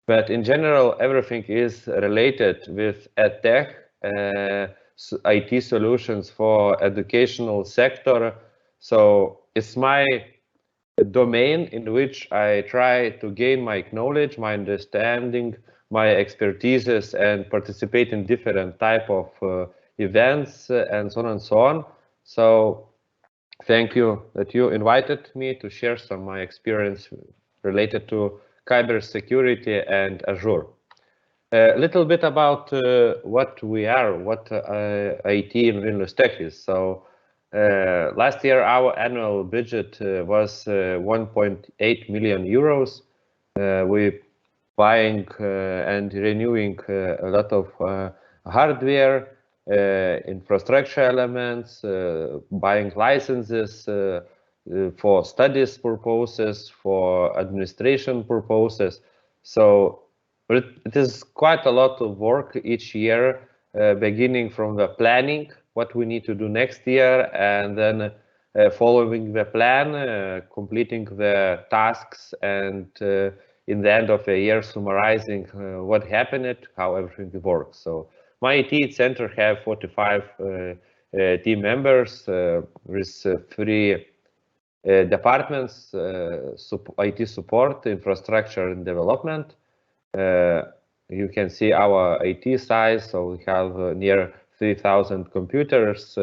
but in general everything is related with EdTech, IT solutions for educational sector. So it's my domain in which I try to gain my knowledge, my understanding, my expertises, and participate in different type of events and so on and so on. So thank you that you invited me to share some of my experience related to cybersecurity and Azure. A little bit about what we are, what IT in Vilnius Tech is. So last year our annual budget was 1.8 million euros. We buying and renewing a lot of hardware, infrastructure elements, buying licenses for studies purposes, for administration purposes. So it is quite a lot of work each year, beginning from the planning, what we need to do next year, and then following the plan, completing the tasks, and in the end of the year summarizing what happened, how everything works. So my IT center have 45 team members with 3 departments, IT support, infrastructure and development. You can see our IT size, so we have near 3,000 computers,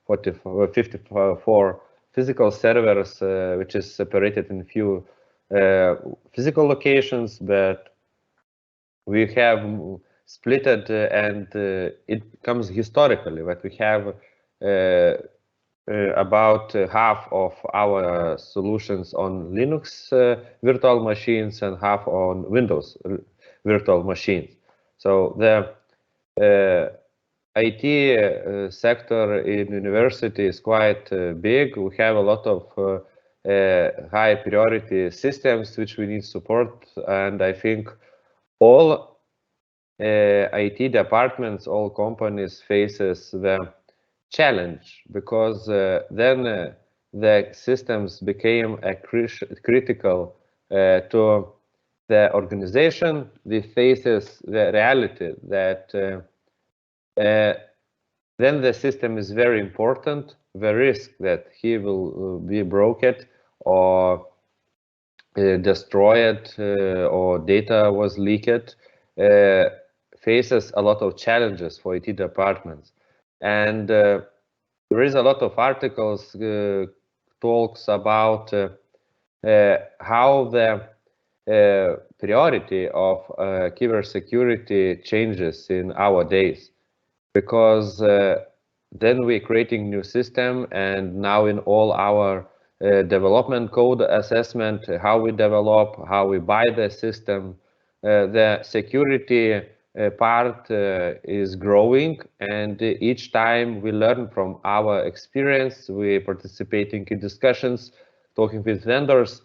54 physical servers, which is separated in few physical locations, but we have split it, and it comes historically, but we have about half of our solutions on Linux virtual machines and half on Windows virtual machines. So the IT sector in university is quite big. We have a lot of high priority systems which we need support. And I think all IT departments, all companies faces the challenge, because then the systems became a critical to the organization. They faces the reality that then the system is very important. The risk that he will be broken or destroyed or data was leaked faces a lot of challenges for IT departments. And there is a lot of articles talks about how the priority of cybersecurity changes in our days, because then we're creating new system, and now in all our development code assessment, how we develop, how we buy the system, the security part is growing, and each time we learn from our experience, we participating in discussions, talking with vendors,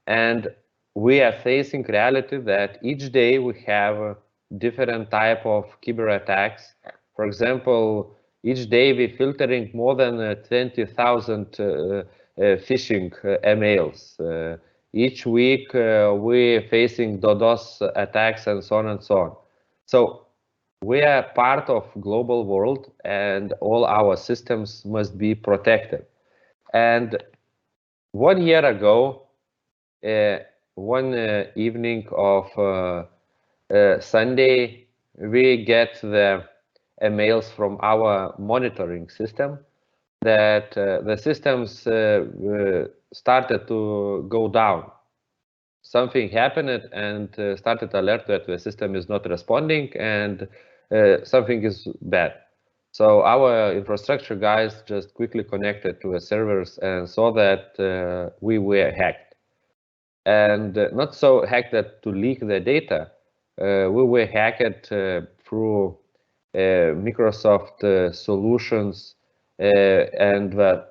and we are facing reality that each day we have a different type of cyber attacks. For example, each day we're filtering more than 20,000 phishing emails. Each week we're facing DDoS attacks and so on and so on. So we are part of global world, and all our systems must be protected. And 1 year ago, one evening of Sunday, we get the emails from our monitoring system that the systems started to go down. Something happened and started alert that the system is not responding and something is bad. So our infrastructure guys just quickly connected to the servers and saw that we were hacked. And not so hacked that to leak the data, we were hacked through Microsoft solutions and the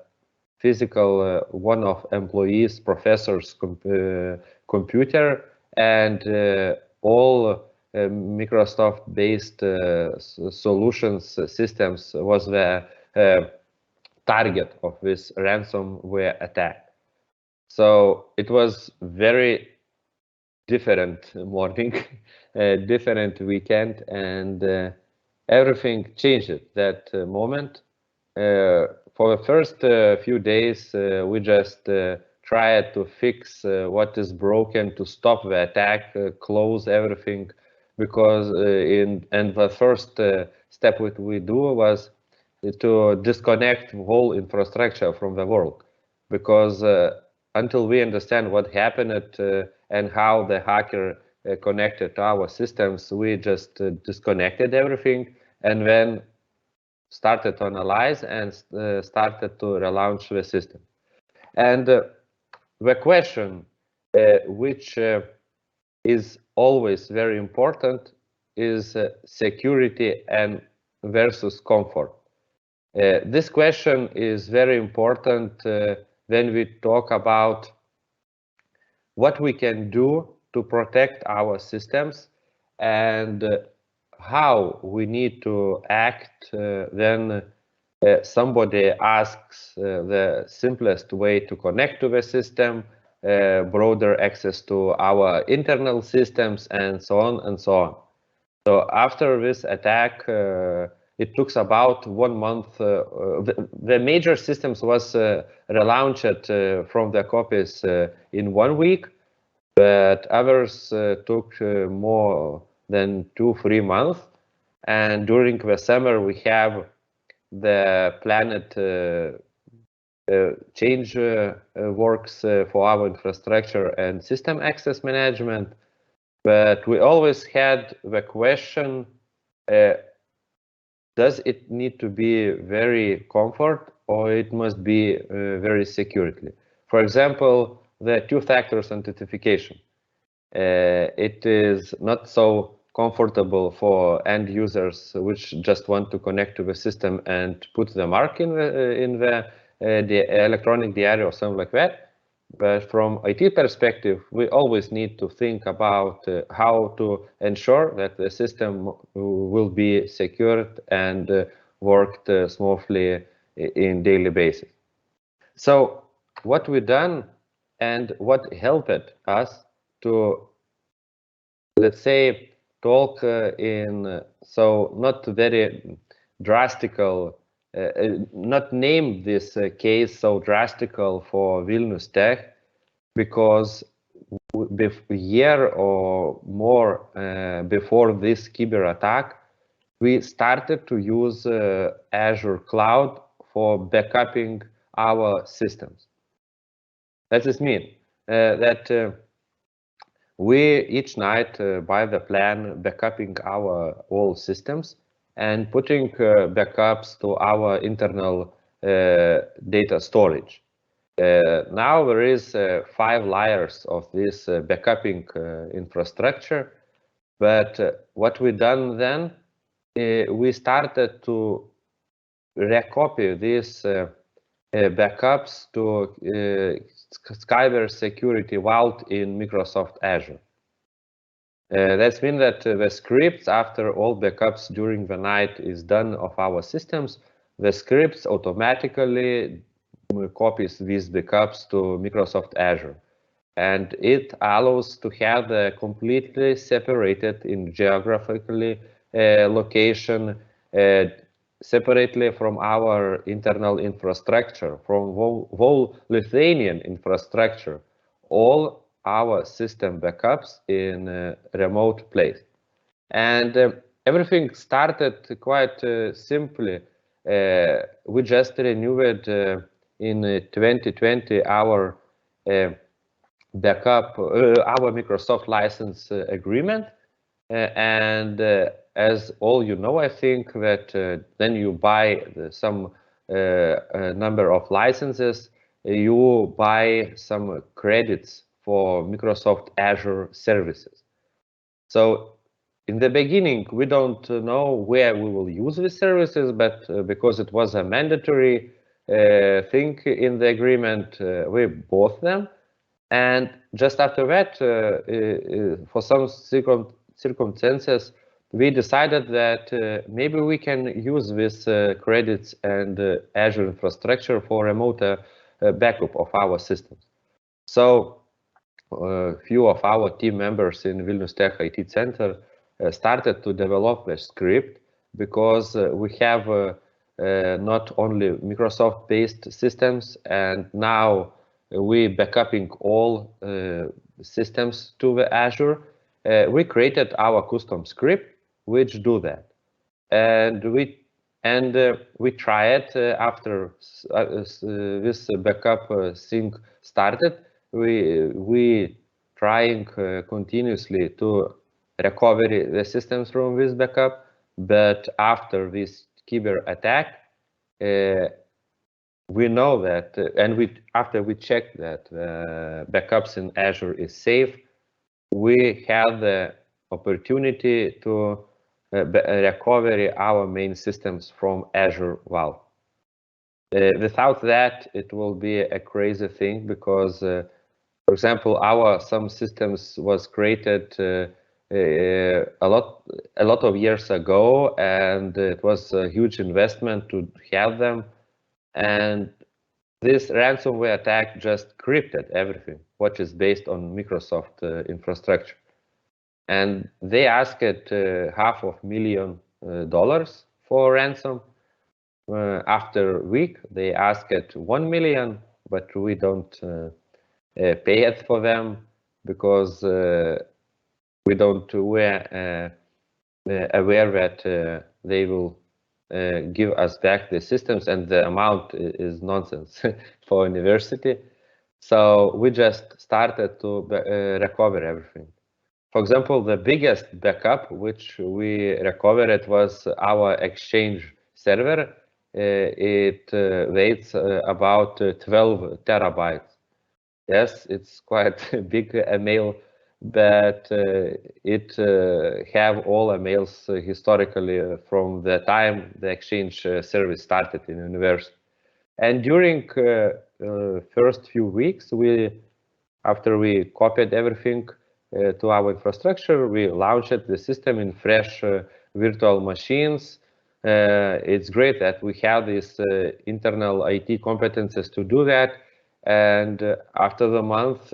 physical one of employees, professors' computer, and all Microsoft-based solutions systems was the target of this ransomware attack. So it was very different morning, different weekend, and everything changed at that moment. For the first few days, we just tried to fix what is broken, to stop the attack, close everything, because and the first step what we do was to disconnect the whole infrastructure from the world, because until we understand what happened and how the hacker connected to our systems, we just disconnected everything and then started to analyze and started to relaunch the system. And the question which is always very important is security and versus comfort. This question is very important when we talk about what we can do to protect our systems and how we need to act when somebody asks the simplest way to connect to the system, broader access to our internal systems, and so on and so on. So after this attack, it took about 1 month. The major systems was relaunched from the copies in 1 week, but others took more than 2-3 months. And during the summer, we have the planned change works for our infrastructure and system access management. But we always had the question, does it need to be very comfort or it must be very securely? For example, the two-factor authentication. It is not so comfortable for end users which just want to connect to the system and put the mark in the electronic diary or something like that. But from IT perspective, we always need to think about how to ensure that the system will be secured and worked smoothly in daily basis. So what we done and what helped us to, let's say, talk in so not very drastical, not name this case so drastical for Vilnius Tech, because a year or more before this cyber attack, we started to use Azure Cloud for backupping our systems. That is mean that we each night by the plan backupping our all systems and putting backups to our internal data storage. Now there is 5 layers of this backupping infrastructure, but what we done then, we started to recopy these backups to cyber security vault in Microsoft Azure. That means that the scripts, after all backups during the night is done of our systems, the scripts automatically copies these backups to Microsoft Azure. And it allows to have the completely separated in geographically location, separately from our internal infrastructure, from whole Lithuanian infrastructure, all our system backups in a remote place. And everything started quite simply. We just renewed in 2020 our backup, our Microsoft license agreement. And as all you know, I think that then you buy some number of licenses, you buy some credits for Microsoft Azure services. So in the beginning, we don't know where we will use these services, but because it was a mandatory thing in the agreement, we bought them. And just after that, for some circumstances, we decided that maybe we can use these credits and Azure infrastructure for remote backup of our systems. So a few of our team members in Vilnius Tech IT Center started to develop a script, because we have not only Microsoft-based systems, and now we backupping all systems to the Azure. We created our custom script which do that, and we tried after this backup thing started. We trying continuously to recover the systems from this backup, but after this cyber attack, we know that, and after we checked that backups in Azure is safe, we have the opportunity to recover our main systems from Azure vault. Without that, it will be a crazy thing, because, for example, some systems was created a lot of years ago, and it was a huge investment to have them. And this ransomware attack just encrypted everything, which is based on Microsoft infrastructure. And they asked $500,000 for ransom. After a week, they asked $1 million, but we don't pay it for them, because we don't aware that they will give us back the systems, and the amount is nonsense for university. So we just started to recover everything. For example, the biggest backup which we recovered was our Exchange server. It weighs about 12 terabytes. Yes, it's quite a big email, but it have all emails historically from the time the Exchange service started in university. And during first few weeks, after we copied everything to our infrastructure, we launched the system in fresh virtual machines. It's great that we have these internal IT competences to do that. And after the month,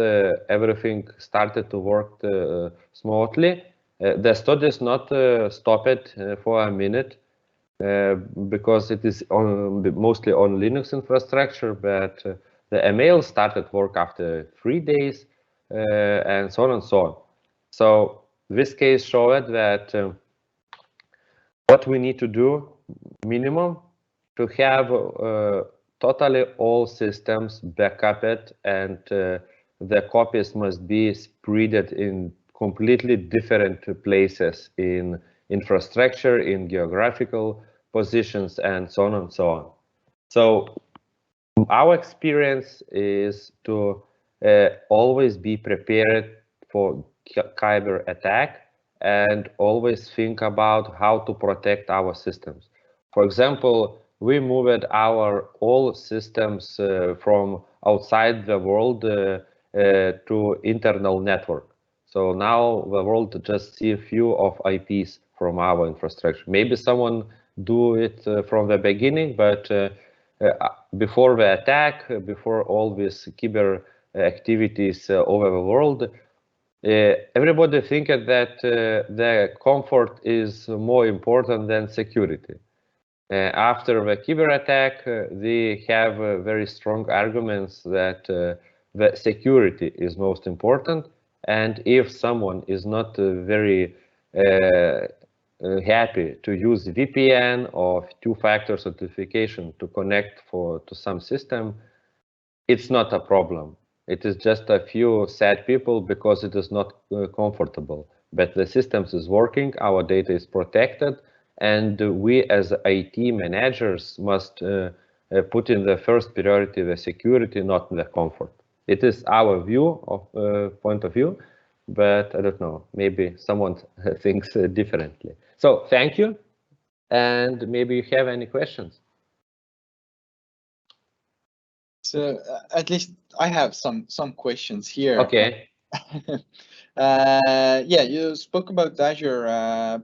everything started to work smoothly. The studies not stopped for a minute because it is mostly on Linux infrastructure, but the email started work after 3 days and so on and so on. So this case showed that what we need to do minimum to have totally all systems backuped, and the copies must be spread in completely different places in infrastructure, in geographical positions, and so on and so on. So our experience is to always be prepared for cyber attack and always think about how to protect our systems. For example, we moved our all systems from outside the world to internal network. So now the world just see a few of IPs from our infrastructure. Maybe someone do it from the beginning, but before the attack, before all these cyber activities over the world, everybody think that the comfort is more important than security. After the cyber attack, they have very strong arguments that the security is most important. And if someone is not very happy to use VPN or two-factor authentication to connect to some system, it's not a problem. It is just a few sad people because it is not comfortable. But the systems is working, our data is protected, and we as IT managers must put in the first priority the security, not the comfort. It is our view of point of view, but I don't know, maybe someone thinks differently. So thank you, and maybe you have any questions. So at least I have some questions here. Okay. Yeah, you spoke about Azure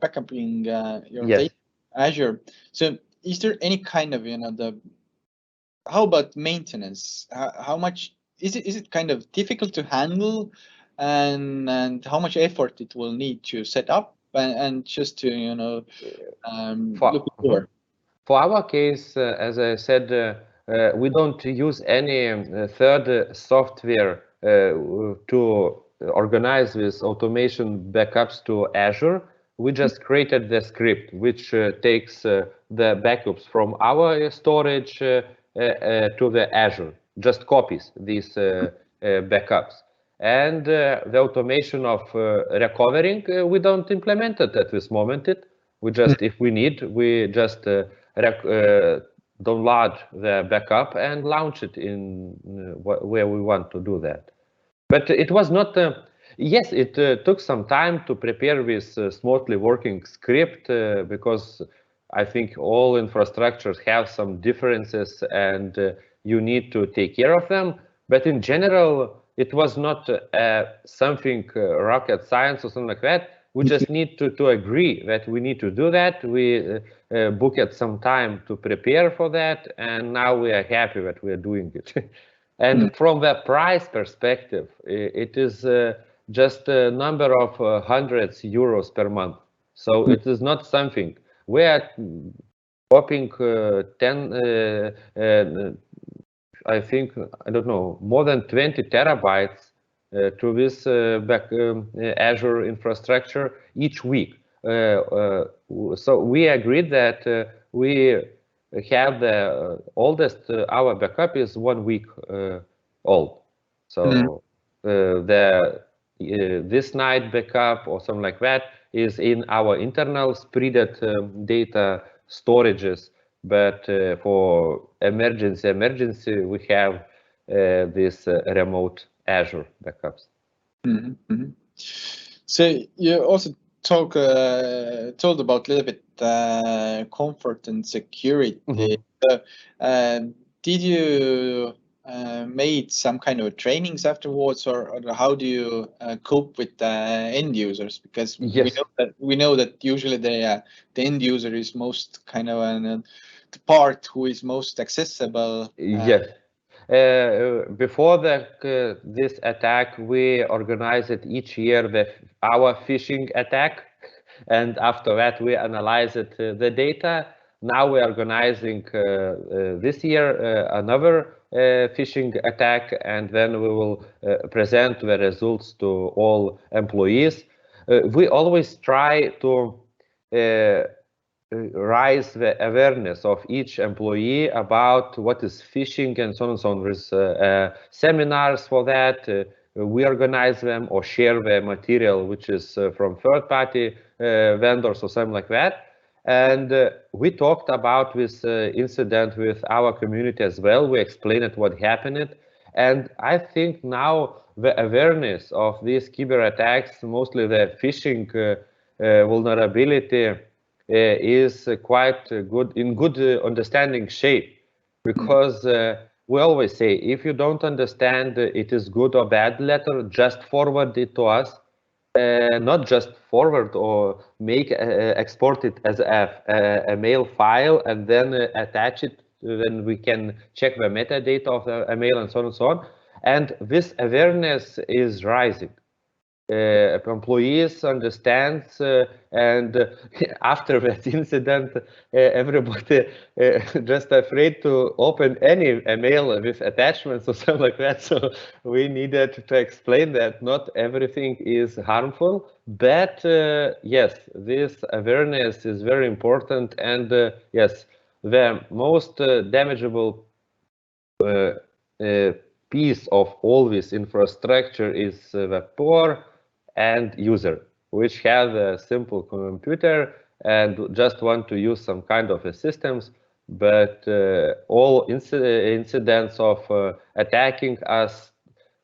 backupping your data, Azure. So is there any kind of, how about maintenance? How much is it kind of difficult to handle, and how much effort it will need to set up and just to look for? For our case, as I said, we don't use any third software to organize this automation backups to Azure. We just created the script which takes the backups from our storage to the Azure, just copies these backups. And the automation of recovering, we don't implement it at this moment. We just, if we need, we just download the backup and launch it in where we want to do that. But it was not, yes, it took some time to prepare this smoothly working script because I think all infrastructures have some differences and you need to take care of them. But in general, it was not something rocket science or something like that. We just need to agree that we need to do that. We booked some time to prepare for that, and now we are happy that we are doing it. And from the price perspective, it is just a number of hundreds euros per month. So it is not something. We are hoping 10, I think, I don't know, more than 20 terabytes to this Azure infrastructure each week. So we agreed that we have the oldest, our backup is 1 week old. So this night backup or something like that is in our internal spreaded data storages. But for emergency, we have this remote Azure backups. So you also told about a little bit comfort and security. Did you made some kind of trainings afterwards, or how do you cope with the end users? Because Yes. we know that usually the end user is most kind of the part who is most accessible. Yes. Before this attack, we organized it each year our phishing attack, and after that we analyzed the data. Now we are organizing this year another phishing attack, and then we will present the results to all employees. We always try to raise the awareness of each employee about what is phishing and so on and so on. There's seminars for that. We organize them or share the material which is from third-party vendors or something like that. And we talked about this incident with our community as well. We explained what happened. And I think now the awareness of these cyber attacks, mostly the phishing vulnerability, is quite good, in good understanding shape, because we always say, if you don't understand it is good or bad letter, just forward it to us. Not just forward or make export it as a mail file and then attach it. Then we can check the metadata of the email and so on and so on. And this awareness is rising. Employees understand, and after that incident, everybody just afraid to open any email with attachments or something like that. So we needed to explain that not everything is harmful, but yes, this awareness is very important. And yes, the most damageable piece of all this infrastructure is the poor end user, which has a simple computer and just want to use some kind of a systems, but all incidents of attacking us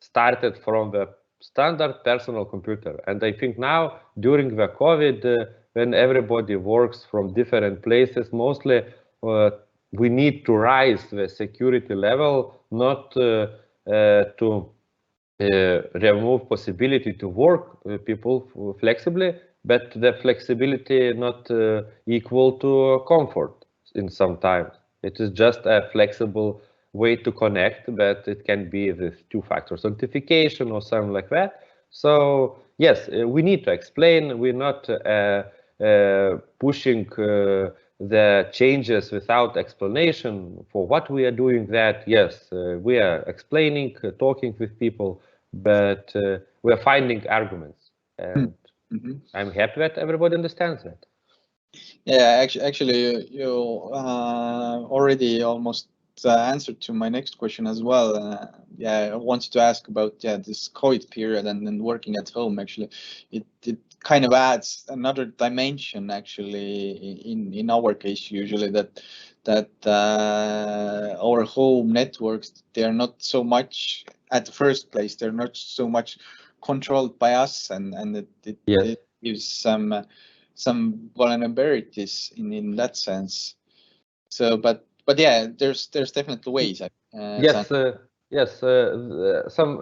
started from the standard personal computer. And I think now, during the COVID, when everybody works from different places, mostly we need to rise the security level, not to remove possibility to work people flexibly, but the flexibility not equal to comfort in some times. It is just a flexible way to connect, but it can be with two-factor authentication or something like that. So yes, we need to explain. We're not pushing the changes without explanation for what we are doing that. Yes, we are explaining, talking with people, but we are finding arguments, and I'm happy that everybody understands that. Yeah, actually, you already almost answered to my next question as well. Yeah, I wanted to ask about this COVID period and then working at home. Actually, it kind of adds another dimension. Actually, in our case, usually that our home networks, they are not so much at the first place. They're not so much controlled by us, and it gives some vulnerabilities in that sense. So, but yeah, there's definitely ways. Yes, some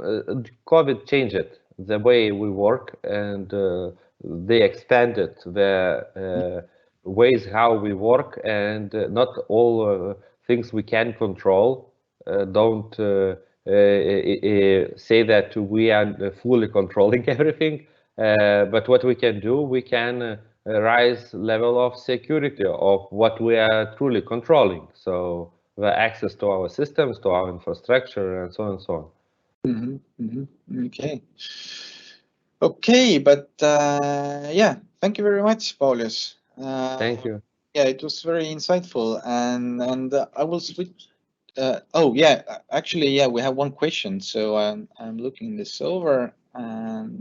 COVID changed the way we work, and they expanded the ways how we work, and not all things we can control. Don't say that we are fully controlling everything, but what we can do, we can rise level of security of what we are truly controlling. So the access to our systems, to our infrastructure, and so on and so on. Okay, but yeah, thank you very much, Paulius. Thank you. Yeah, it was very insightful, and I will switch. Oh yeah, actually, yeah, we have one question, so I'm looking this over.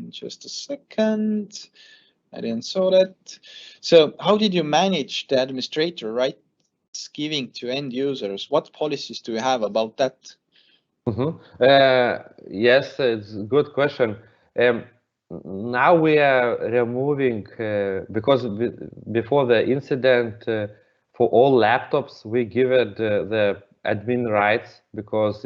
Just a second. I didn't saw that. So how did you manage the administrator rights giving to end users? What policies do you have about that? Yes, it's a good question. Now we are removing, because before the incident, for all laptops, we give it the admin rights, because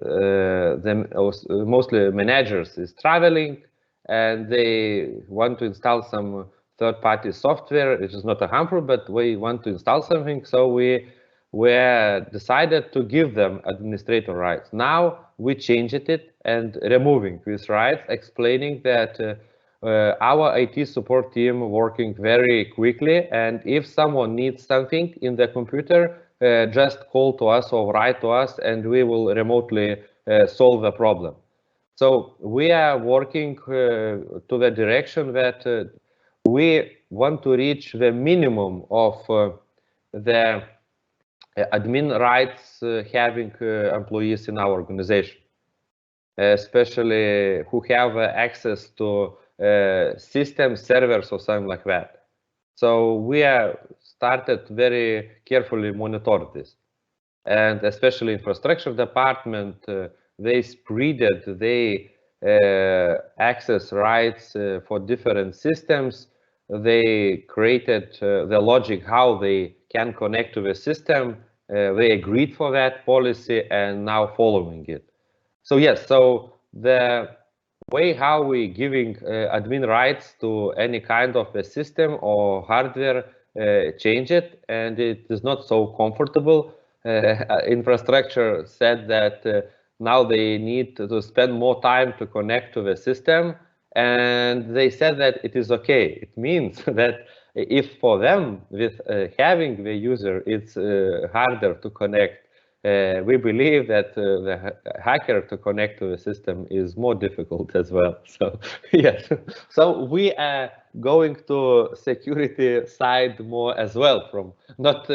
mostly managers is traveling and they want to install some third-party software, which is not a harmful, but we want to install something. So we decided to give them administrator rights. Now we changed it and removing these rights, explaining that our IT support team working very quickly, and if someone needs something in the computer, just call to us or write to us, and we will remotely solve the problem. So we are working to the direction that we want to reach the minimum of the admin rights having employees in our organization, especially who have access to system servers or something like that. So we are started very carefully monitor this, and especially infrastructure department, they spreaded they access rights for different systems. They created the logic how they can connect to the system. They agreed for that policy and now following it. So yes, so the way how we giving admin rights to any kind of a system or hardware change it, and it is not so comfortable. Infrastructure said that now they need to spend more time to connect to the system, and they said that it is okay. It means that if for them with having the user it's harder to connect, we believe that the hacker to connect to the system is more difficult as well. So yes, so we are going to security side more as well, from not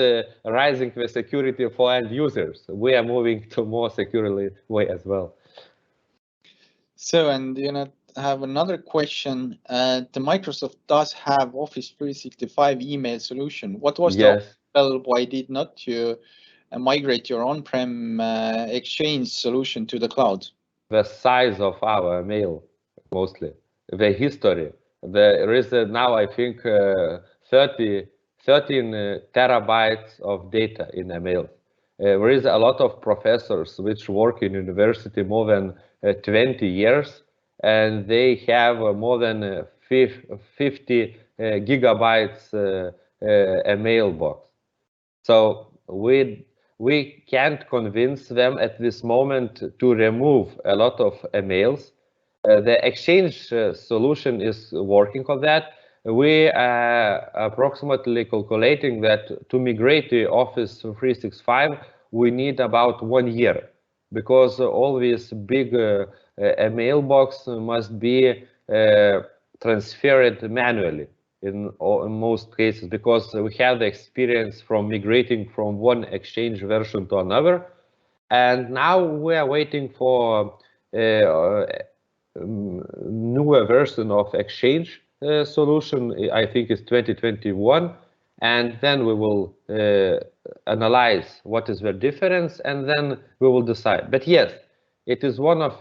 rising the security for end users. We are moving to more securely way as well. So, and I have another question. The Microsoft does have Office 365 email solution. What was the why did not you migrate your on-prem Exchange solution to the cloud? The size of our mail, mostly. The history. There is now, I think, 13 terabytes of data in a mail. There is a lot of professors which work in university more than 20 years, and they have more than 50 gigabytes a mailbox. So we can't convince them at this moment to remove a lot of emails. The Exchange solution is working on that. We are approximately calculating that to migrate to Office 365, we need about 1 year, because all these big mailbox must be transferred manually in most cases, because we have the experience from migrating from one Exchange version to another. And now we are waiting for newer version of Exchange solution. I think it's 2021. And then we will analyze what is the difference, and then we will decide. But yes, it is one of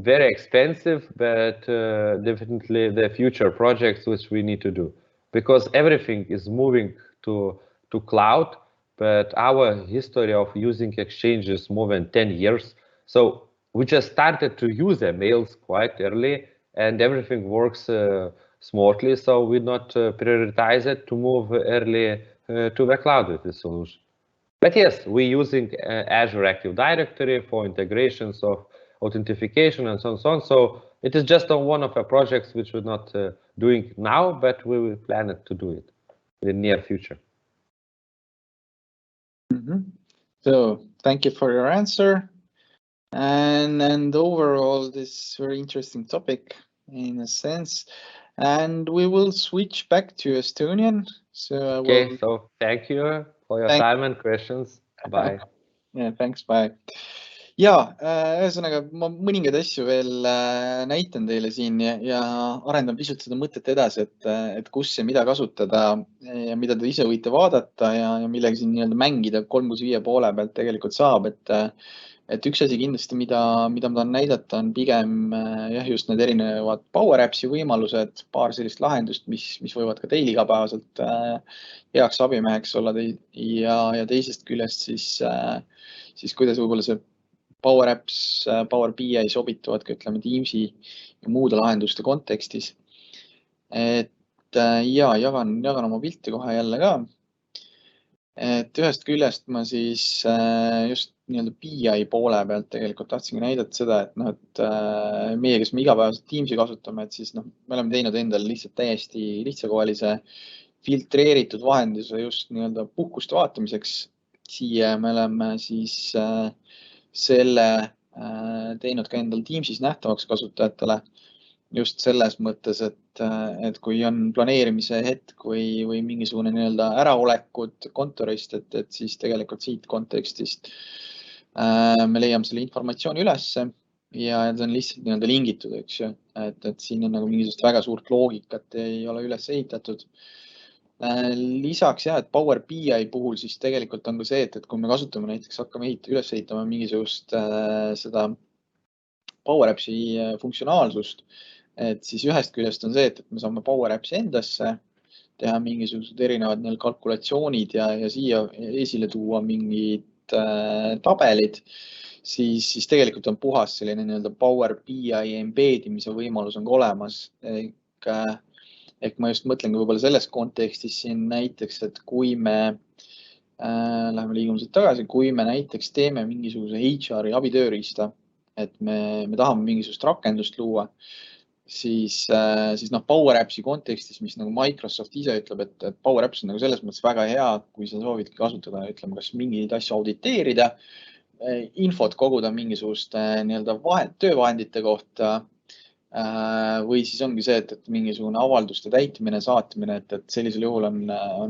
very expensive, but definitely the future projects which we need to do, because everything is moving to cloud. But our history of using Exchange is more than 10 years. So we just started to use emails quite early, and everything works smoothly. So we not prioritize it to move early to the cloud with this solution. But yes, we're using Azure Active Directory for integrations of authentication and so on, so on. So it is just on one of the projects which we're not doing now, but we will plan it to do it in the near future. So thank you for your answer. And overall, this very interesting topic in a sense. And we will switch back to Estonian. So okay, so thank you for your time and questions. Bye. Yeah, thanks, bye. Ja, ühesõnaga ma mõningaid asju veel näitan teile siin ja arendan pisut seda mõtet edasi, et kus ja mida kasutada ja mida te ise võite vaadata ja millega siin nii-öelda mängida 365 poole pealt tegelikult saab. Et üks asi kindlasti, mida ma tahan näidata, on pigem just need erinevad Power Appsi võimalused, paar sellist lahendust, mis võivad ka teil igapäevaselt heaks abimeheks olla ja teisest küljest siis kuidas võib-olla see Power Apps, Power BI sobituvad ka, ütleme, Teamsi ja muude lahenduste kontekstis. Et ja jagan oma pilti kohe jälle ka. Et ühest küljest ma siis just nii-öelda BI poole pealt tegelikult tahtsingi näidata seda, et meie, kes me igapäevaselt Teamsi kasutame, et siis me oleme teinud endale lihtsalt täiesti lihtsakohalise filtreeritud vahenduse just nii-öelda puhkuste vaatamiseks. Siia me oleme siis selle teinud ka endal Teamsis nähtavaks kasutajatele just selles mõttes, et kui on planeerimise hetk või mingisugune nii-öelda äraolekud kontorist, et siis tegelikult siit kontekstist me leiame selle informatsiooni ülesse ja see on lihtsalt nii-öelda lingitud, eks ju, et siin on nagu mingisugust väga suurt loogikat ei ole üles ehitatud. Lisaks jah, et Power BI puhul siis tegelikult on ka see, et kui me kasutame näiteks, hakkame üles ehitama mingisugust seda Power Appsi funktsionaalsust, et siis ühest küljest on see, et me saame Power Appsi endasse teha mingisugused erinevad kalkulatsioonid ja siia esile tuua mingid tabelid, siis tegelikult on puhas selline nii-öelda Power BI embedimise võimalus on ka olemas. Ehk ma just mõtlengi võib-olla selles kontekstis siin näiteks, et kui me läheme liigume siit tagasi, kui me näiteks teeme mingisuguse HR-i abitööriista, et me tahame mingisugust rakendust luua, siis Power Appsi kontekstis, mis nagu Microsoft ise ütleb, et Power Apps on nagu selles mõttes väga hea, kui sa soovidki kasutada, ütleme, kas mingeid asju auditeerida, infot koguda mingisuguste nii-öelda töövahendite kohta või siis ongi see, et mingisugune avalduste täitmine, saatmine, et sellisel juhul on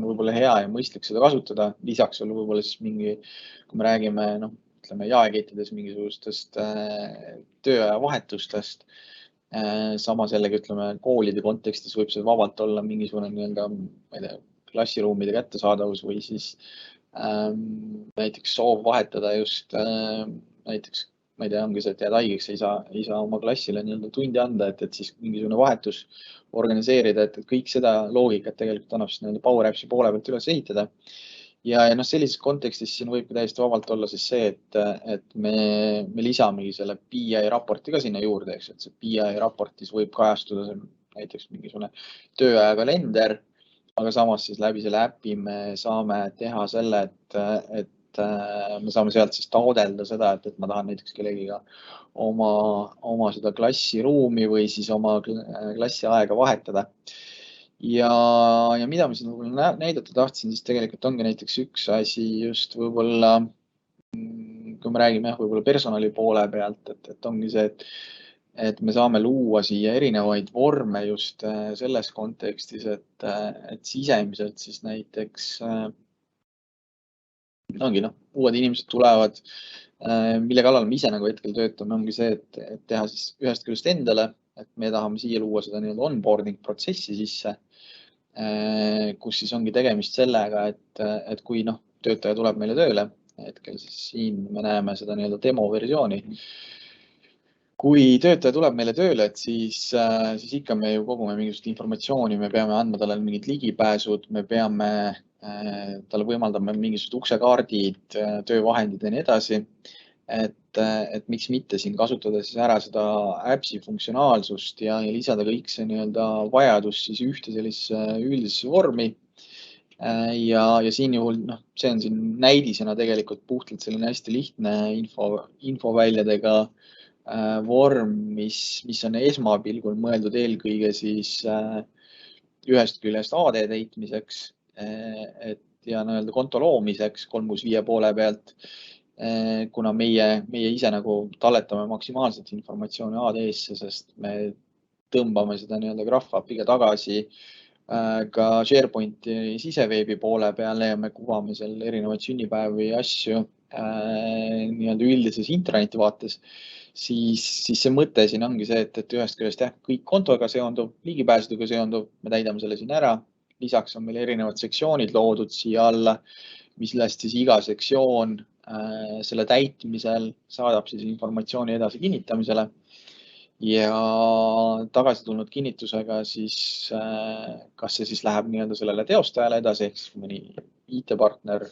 võib-olla hea ja mõistlik seda kasutada. Lisaks on võib-olla siis mingi, kui me räägime, ütleme, jaekettides mingisugustest tööaja vahetustest, samas jällegi, ütleme, koolide kontekstis võib see vabalt olla mingisugune nii-öelda, ma ei tea, klassiruumide kättesaadavus või siis näiteks soov vahetada just näiteks, ma ei tea, ongi see, et jääd haigeks, ei saa oma klassile nii-öelda tundi anda, et siis mingisugune vahetus organiseerida, et kõik seda loogikat tegelikult annab siis nii-öelda Power Appsi poole pealt üles ehitada. Ja sellises kontekstis siin võib täiesti vabalt olla siis see, et me lisamegi selle BI raporti ka sinna juurde, eks, et see BI raportis võib kajastuda näiteks mingisugune tööaja kalender, aga samas siis läbi selle äpi me saame teha selle, et me saame sealt siis taodelda seda, et ma tahan näiteks kellegiga oma seda klassiruumi või siis oma klassi aega vahetada. Ja mida ma siin näidata tahtsin, siis tegelikult ongi näiteks üks asi just võib-olla, kui me räägime võib-olla personali poole pealt, et ongi see, et me saame luua siia erinevaid vorme just selles kontekstis, et sisemiselt siis näiteks ongi uued inimesed tulevad, mille kallal me ise nagu hetkel töötame, ongi see, et teha siis ühest küljest endale, et me tahame siia luua seda nii-öelda onboarding protsessi sisse, kus siis ongi tegemist sellega, et kui töötaja tuleb meile tööle, hetkel siis siin me näeme seda nii-öelda demo versiooni. Kui töötaja tuleb meile tööle, et siis ikka me ju kogume mingisugust informatsiooni, me peame andma talle mingid ligipääsud, me peame talle võimaldama mingisugused uksekaardid, töövahendid ja nii edasi. Et miks mitte siin kasutada siis ära seda appsi funktsionaalsust ja lisada kõik see nii-öelda vajadus siis ühte sellise üldisesse vormi. Ja siin juhul, see on siin näidisena tegelikult puhtalt selline hästi lihtne infoväljadega vorm, mis on esmapilgul mõeldud eelkõige siis ühest küljest AD täitmiseks ja nii-öelda konto loomiseks 365 poole pealt, kuna meie ise nagu talletame maksimaalselt informatsiooni AD-sse, sest me tõmbame seda nii-öelda GraphAppiga tagasi ka SharePointi siseveebi poole peale ja me kuvame seal erinevaid sünnipäevi ja asju nii-öelda üldises intraneti vaates, siis see mõte siin ongi see, et ühest küljest kõik kontoga seonduv, ligipääsudega seonduv, me täidame selle siin ära. Lisaks on meil erinevad sektsioonid loodud siia alla, millest siis iga sektsioon selle täitmisel saadab siis informatsiooni edasi kinnitamisele ja tagasi tulnud kinnitusega siis kas see siis läheb nii-öelda sellele teostajale edasi, ehk siis mõni IT-partner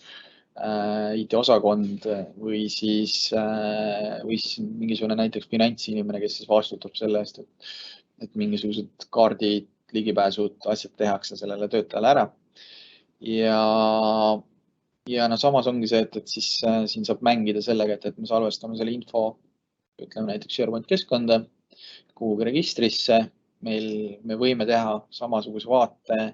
IT-osakond või siis mingisugune näiteks finantsinimene, kes siis vastutab selle eest, et mingisugused kaardid, ligipääsud, asjad tehakse sellele töötajale ära. Ja no samas ongi see, et siis siin saab mängida sellega, et me salvestame selle info, ütleme näiteks SharePoint keskkonda, kuhugi registrisse. Me võime teha samasuguse vaate,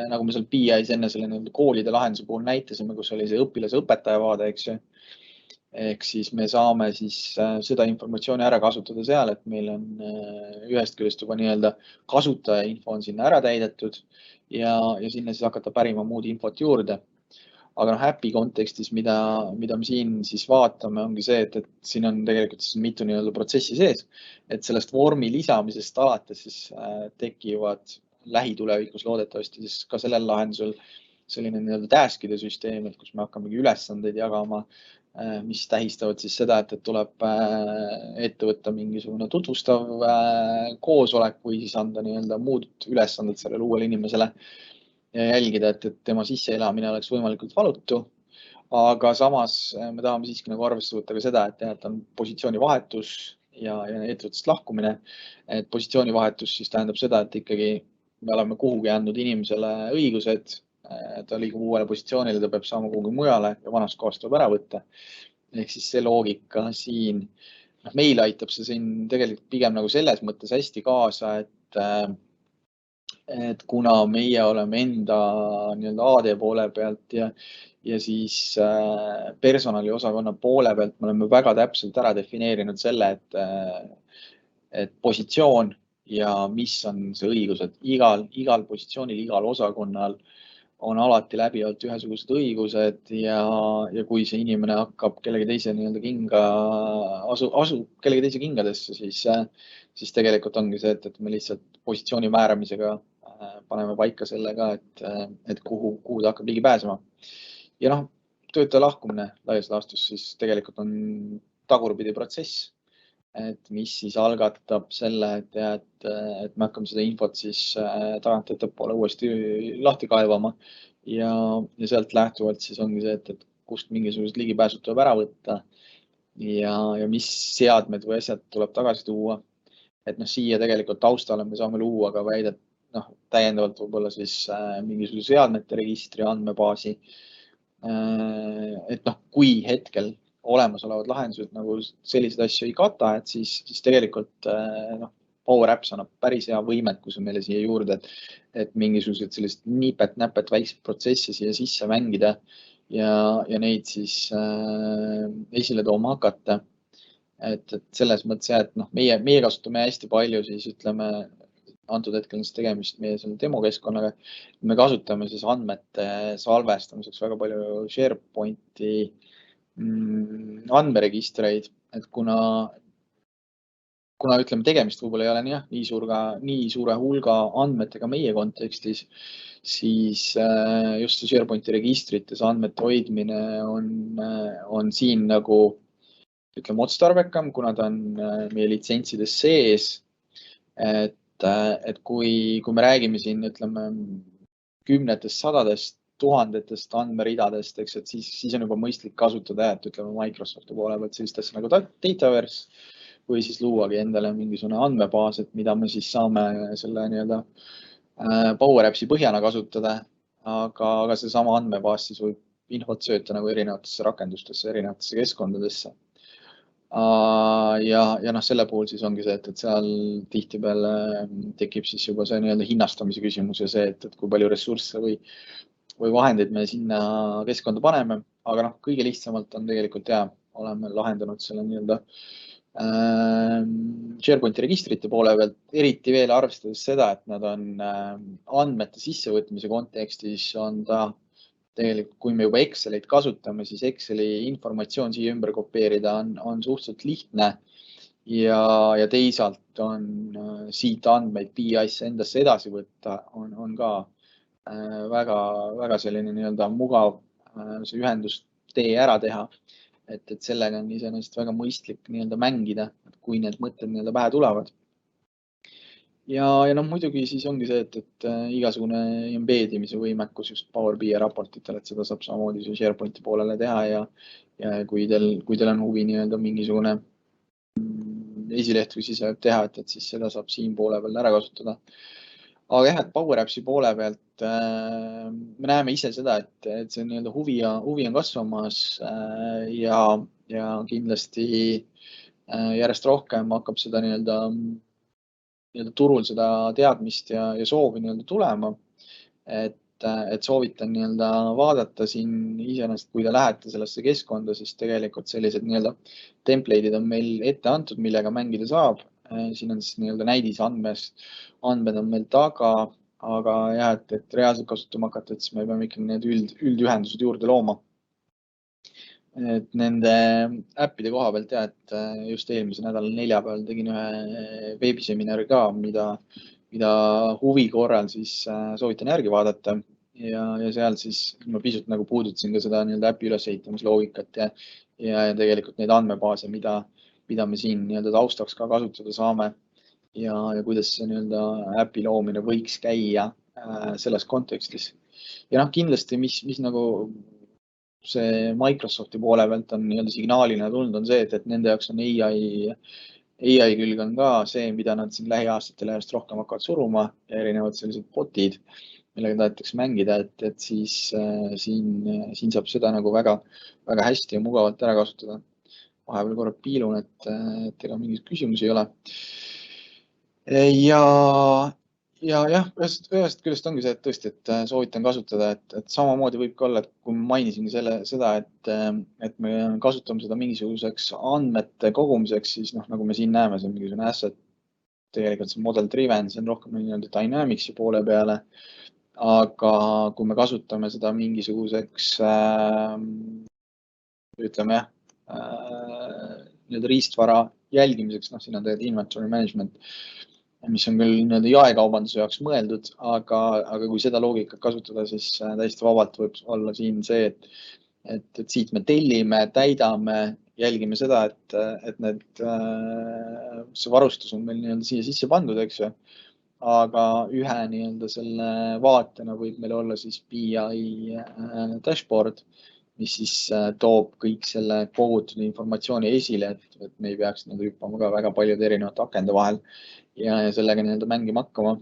nagu me seal BI-s enne selle koolide lahenduse puhul näitasime, kus oli see õpilase-õpetaja vaade, eks ju. Ehk siis me saame siis seda informatsiooni ära kasutada seal, et meil on ühest küljest juba nii-öelda kasutaja info on sinna ära täidetud ja sinna siis hakata pärima muud infot juurde. Aga happy kontekstis, mida me siin siis vaatame, ongi see, et siin on tegelikult siis mitu nii-öelda protsessi sees, et sellest vormi lisamisest alates siis tekivad lähitulevikus loodetavasti siis ka sellel lahendusel selline nii-öelda taskide süsteem, et kus me hakkamegi ülesandeid jagama, mis tähistavad siis seda, et tuleb ette võtta mingisugune tutvustav koosolek või siis anda nii-öelda muud ülesanded sellele uuele inimesele ja jälgida, et tema sisseelamine oleks võimalikult valutu. Aga samas me tahame siiski nagu arvesse võtta ka seda, et on positsioonivahetus ja ettevõttest lahkumine. Et positsioonivahetus siis tähendab seda, et ikkagi me oleme kuhugi andnud inimesele õigused, ta liigub uuele positsioonile, ta peab saama kuhugi mujale ja vanast kohast tuleb ära võtta. Ehk siis see loogika siin, meil aitab see siin tegelikult pigem nagu selles mõttes hästi kaasa, et kuna meie oleme enda nii-öelda AD poole pealt ja siis personaliosakonna poole pealt me oleme väga täpselt ära defineerinud selle, et positsioon ja mis on see õigus, et igal positsioonil, igal osakonnal on alati läbivalt ühesugused õigused ja kui see inimene hakkab kellegi teise nii-öelda asub kellegi teise kingadesse, siis tegelikult ongi see, et me lihtsalt positsiooni määramisega paneme paika sellega, et kuhu ta hakkab ligi pääsema. Ja töötaja lahkumine laias laastus siis tegelikult on tagurpidi protsess, et mis siis algatab selle, et me hakkame seda infot siis tagant ettepoole uuesti lahti kaevama ja sealt lähtuvalt siis ongi see, et kust mingisugused ligipääsud tuleb ära võtta ja mis seadmed või asjad tuleb tagasi tuua. Et siia tegelikult taustale me saame luua ka väidet, täiendavalt võib-olla siis mingisuguse seadmete registri andmebaasi. Et kui hetkel olemasolevad lahendused nagu selliseid asju ei kata, et siis tegelikult Power Apps annab päris hea võimekuse meile siia juurde, et mingisugused sellist nipet-näpet väiksed protsessi siia sisse mängida ja neid siis esile tooma hakata. Et selles mõttes, et meie kasutame hästi palju siis ütleme, antud hetkel on tegemist meie selle demokeskkonnaga. Me kasutame siis andmete salvestamiseks väga palju SharePointi andmeregistreid, et kuna ütleme tegemist võib-olla ei ole nii suure hulga andmetega meie kontekstis, siis just see SharePointi registrites andmete hoidmine on siin nagu ütleme otstarbekam, kuna ta on meie litsentsides sees. Et kui me räägime siin, ütleme, kümnetest, sadadest, tuhandetest andmeridadest, eks, et siis on juba mõistlik kasutada, et ütleme Microsofti poole pealt sellist asja nagu Dataverse või siis luuagi endale mingisugune andmebaas, et mida me siis saame selle nii-öelda Power Appsi põhjana kasutada, aga seesama andmebaas siis võib infot sööta nagu erinevatesse rakendustesse, erinevatesse keskkondadesse. Ja selle puhul siis ongi see, et seal tihtipeale tekib siis juba see nii-öelda hinnastamise küsimus ja see, et kui palju ressursse või vahendeid me sinna keskkonda paneme, aga kõige lihtsamalt on tegelikult oleme lahendanud selle nii-öelda SharePointi registrite poole pealt, eriti veel arvestades seda, et nad on andmete sissevõtmise kontekstis on ta tegelikult, kui me juba Excelit kasutame, siis Exceli informatsioon siia ümber kopeerida on suhteliselt lihtne ja teisalt on siit andmeid BI-sse endasse edasi võtta on ka väga selline nii-öelda mugav see ühendustee ära teha. Et sellega on iseenesest väga mõistlik nii-öelda mängida, kui need mõtted nii-öelda pähe tulevad. Ja muidugi siis ongi see, et igasugune embedimise võimekus just Power BI raportitel, et seda saab samamoodi SharePointi poolele teha ja kui teil on huvi nii-öelda mingisugune esileht või siis teha, et siis seda saab siin poole peal ära kasutada. Aga jah, et Power Appsi poole pealt me näeme ise seda, et see nii-öelda huvi on kasvamas ja kindlasti järjest rohkem hakkab seda nii-öelda turul seda teadmist ja soovi nii-öelda tulema, et soovitan nii-öelda vaadata siin iseenesest, kui te lähete sellesse keskkonda, siis tegelikult sellised nii-öelda template'id on meil ette antud, millega mängida saab. Siin on siis nii-öelda näidis andmed on meil taga, aga jah, et reaalselt kasutama hakata, et siis me peame ikkagi need üldühendused juurde looma. Et nende äppide koha pealt ja, et just eelmise nädala neljapäeval tegin ühe veebiseminari ka, mida huvi korral siis soovitan järgi vaadata ja seal siis ma pisut nagu puudutasin ka seda nii-öelda äpi ülesehitamisloogikat ja tegelikult neid andmebaase, mida me siin nii-öelda taustaks ka kasutada saame ja kuidas see nii-öelda äpi loomine võiks käia selles kontekstis. Ja kindlasti, mis nagu see Microsofti poole pealt on nii-öelda signaalina tulnud, on see, et nende jaoks on AI külg on ka see, mida nad siin lähiaastatel järjest rohkem hakkavad suruma ja erinevad sellised botid, millega tahetakse mängida, et siis siin saab seda nagu väga hästi ja mugavalt ära kasutada. Vahepeal korra piilun, et ega mingeid küsimusi ei ole. Ja jah, ühest küljest ongi see, et tõesti, et soovitan kasutada, et samamoodi võib ka olla, et kui mainisin seda, et me kasutame seda mingisuguseks andmete kogumiseks, siis nagu me siin näeme, see on mingisugune asset, tegelikult see model driven, see on rohkem nii-öelda dynamicsi poole peale, aga kui me kasutame seda mingisuguseks, ütleme jah, nii-öelda riistvara jälgimiseks, siin on tegelikult inventory management, mis on küll nii-öelda jaekaubanduse jaoks mõeldud, aga kui seda loogikat kasutada, siis täiesti vabalt võib olla siin see, et siit me tellime, täidame, jälgime seda, et see varustus on meil nii-öelda siia sisse pandud, eks ju. Aga ühe nii-öelda selle vaatena võib meil olla siis BI dashboard, mis siis toob kõik selle kogutud informatsiooni esile, et me ei peaks hüppama ka väga paljude erinevate akende vahel ja sellega nii-öelda mängima hakkama.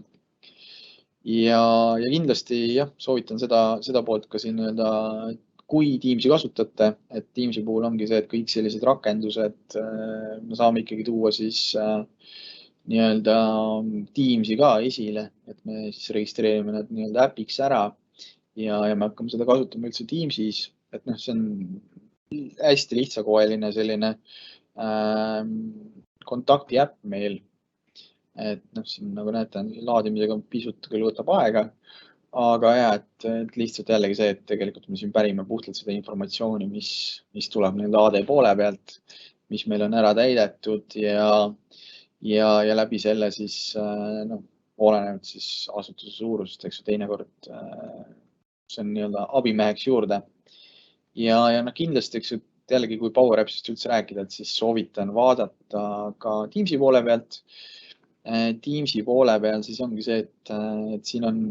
Ja kindlasti jah, soovitan seda poolt ka siin nii-öelda, kui Teamsi kasutate, et Teamsi puhul ongi see, et kõik sellised rakendused me saame ikkagi tuua siis nii-öelda Teamsi ka esile, et me siis registreerime need nii-öelda äpiks ära ja me hakkame seda kasutama üldse Teamsis, et see on hästi lihtsakoeline selline kontakti äpp meil. Et siin nagu näete, laadimisega pisut küll võtab aega, aga jah, et lihtsalt jällegi see, et tegelikult me siin pärime puhtalt seda informatsiooni, mis tuleb AD poole pealt, mis meil on ära täidetud ja läbi selle siis olenevalt siis asutuse suurusest, eks ju, teinekord see on nii-öelda abimeheks juurde. Ja kindlasti, eks ju, jällegi kui Power Appsist üldse rääkida, et siis soovitan vaadata ka Teamsi poole pealt. Teamsi poole peal siis ongi see, et siin on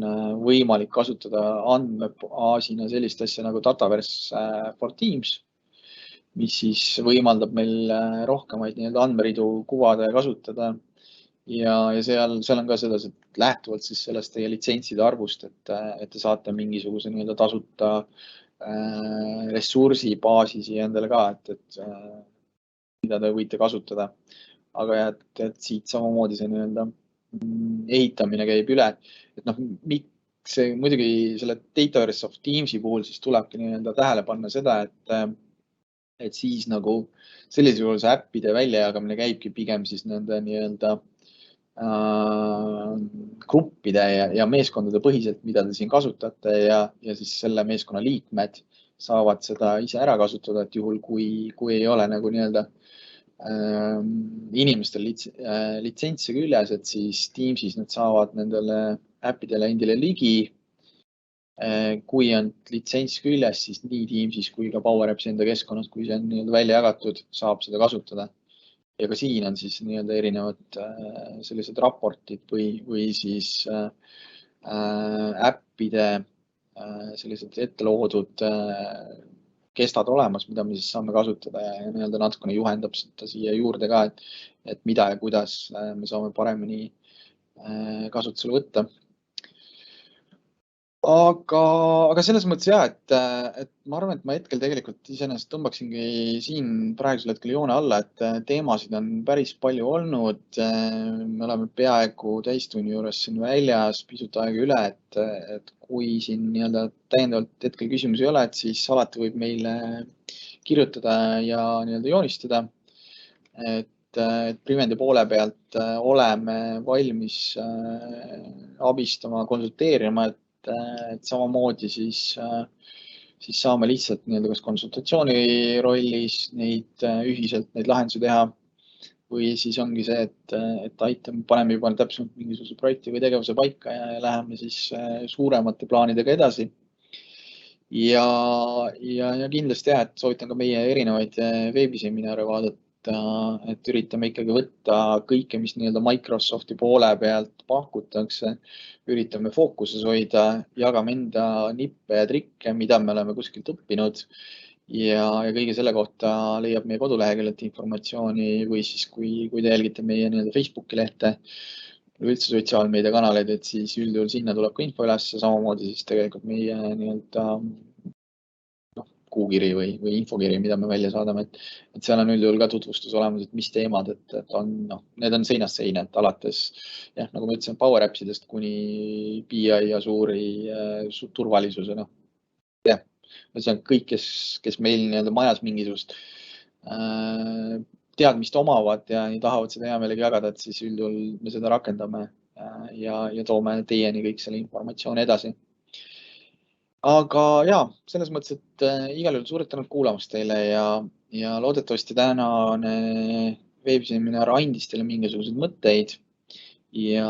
võimalik kasutada andmebaasina sellist asja nagu Dataverse for Teams, mis siis võimaldab meil rohkemaid nii-öelda andmeridu kuvada ja kasutada. Ja seal on ka seda, et lähtuvalt siis sellest teie litsentside arvust, et te saate mingisuguse nii-öelda tasuta ressursi baasi siia endale ka, et mida te võite kasutada. Aga et siit samamoodi see nii-öelda ehitamine käib üle. Et miks muidugi selle Dataverse of Teamsi puhul siis tulebki nii-öelda tähele panna seda, et siis nagu sellisel juhul see äppide väljajagamine käibki pigem siis nende nii-öelda gruppide ja meeskondade põhiselt, mida te siin kasutate ja siis selle meeskonna liikmed saavad seda ise ära kasutada, et juhul kui ei ole nagu nii-öelda inimestel litsentsi küljes, et siis Teamsis nad saavad nendele äppidele endile ligi. Kui on litsents küljes, siis nii Teamsis kui ka Power Appsi enda keskkonnas, kui see on välja jagatud, saab seda kasutada. ja ka siin on siis nii-öelda erinevad sellised raportid või siis äppide sellised ette loodud kestad olemas, mida me siis saame kasutada ja nii-öelda natukene juhendab seda siia juurde ka, et mida ja kuidas me saame paremini kasutusele võtta. Aga selles mõttes jah, et ma arvan, et ma hetkel tegelikult iseenesest tõmbaksingi siin praegusel hetkel joone alla, et teemasid on päris palju olnud. Me oleme peaaegu täistunni juures siin väljas, pisut aega üle, et kui siin nii-öelda täiendavalt hetkel küsimusi ei ole, et siis alati võib meile kirjutada ja nii-öelda joonistada. Et Privendi poole pealt oleme valmis abistama, konsulteerima, et samamoodi siis saame lihtsalt nii-öelda kas konsultatsiooni rollis neid ühiselt neid lahendusi teha või siis ongi see, et aitame, paneme juba täpsemalt mingisuguse projekti või tegevuse paika ja läheme siis suuremate plaanidega edasi. Ja kindlasti jah, et soovitan ka meie erinevaid veebiseminare vaadata, et üritame ikkagi võtta kõike, mis nii-öelda Microsofti poole pealt pakutakse, üritame fookuses hoida, jagame enda nippe ja trikke, mida me oleme kuskilt õppinud ja kõige selle kohta leiab meie koduleheküljelt informatsiooni või siis kui te jälgite meie nii-öelda Facebooki lehte või üldse sotsiaalmeediakanaleid, et siis üldjuhul sinna tuleb ka info üles ja samamoodi siis tegelikult meie nii-öelda kuukiri või infokiri, mida me välja saadame, et seal on üldjuhul ka tutvustus olemas, et mis teemad, et on, need on seinast seina, et alates, jah, nagu ma ütlesin, power appsidest kuni BI ja suuri turvalisuse, jah, see on kõik, kes meil nii-öelda majas mingisugust teadmist omavad ja tahavad seda hea meelega jagada, et siis üldjuhul me seda rakendame ja toome teieni kõik selle informatsiooni edasi. Aga jaa, selles mõttes, et igal juhul suured tänud kuulamast teile ja loodetavasti tänane veebiseminar andis teile mingisuguseid mõtteid ja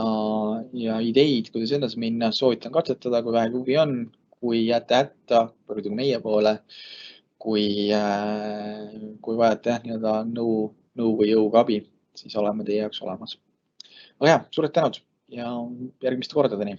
ideid, kuidas edasi minna. Soovitan katsetada, kui vähegi huvi on, kui jääte hätta, pöörduge meie poole, kui vajate nii-öelda nõu või jõuga abi, siis oleme teie jaoks olemas. Aga jah, suured tänud ja järgmiste kordadeni.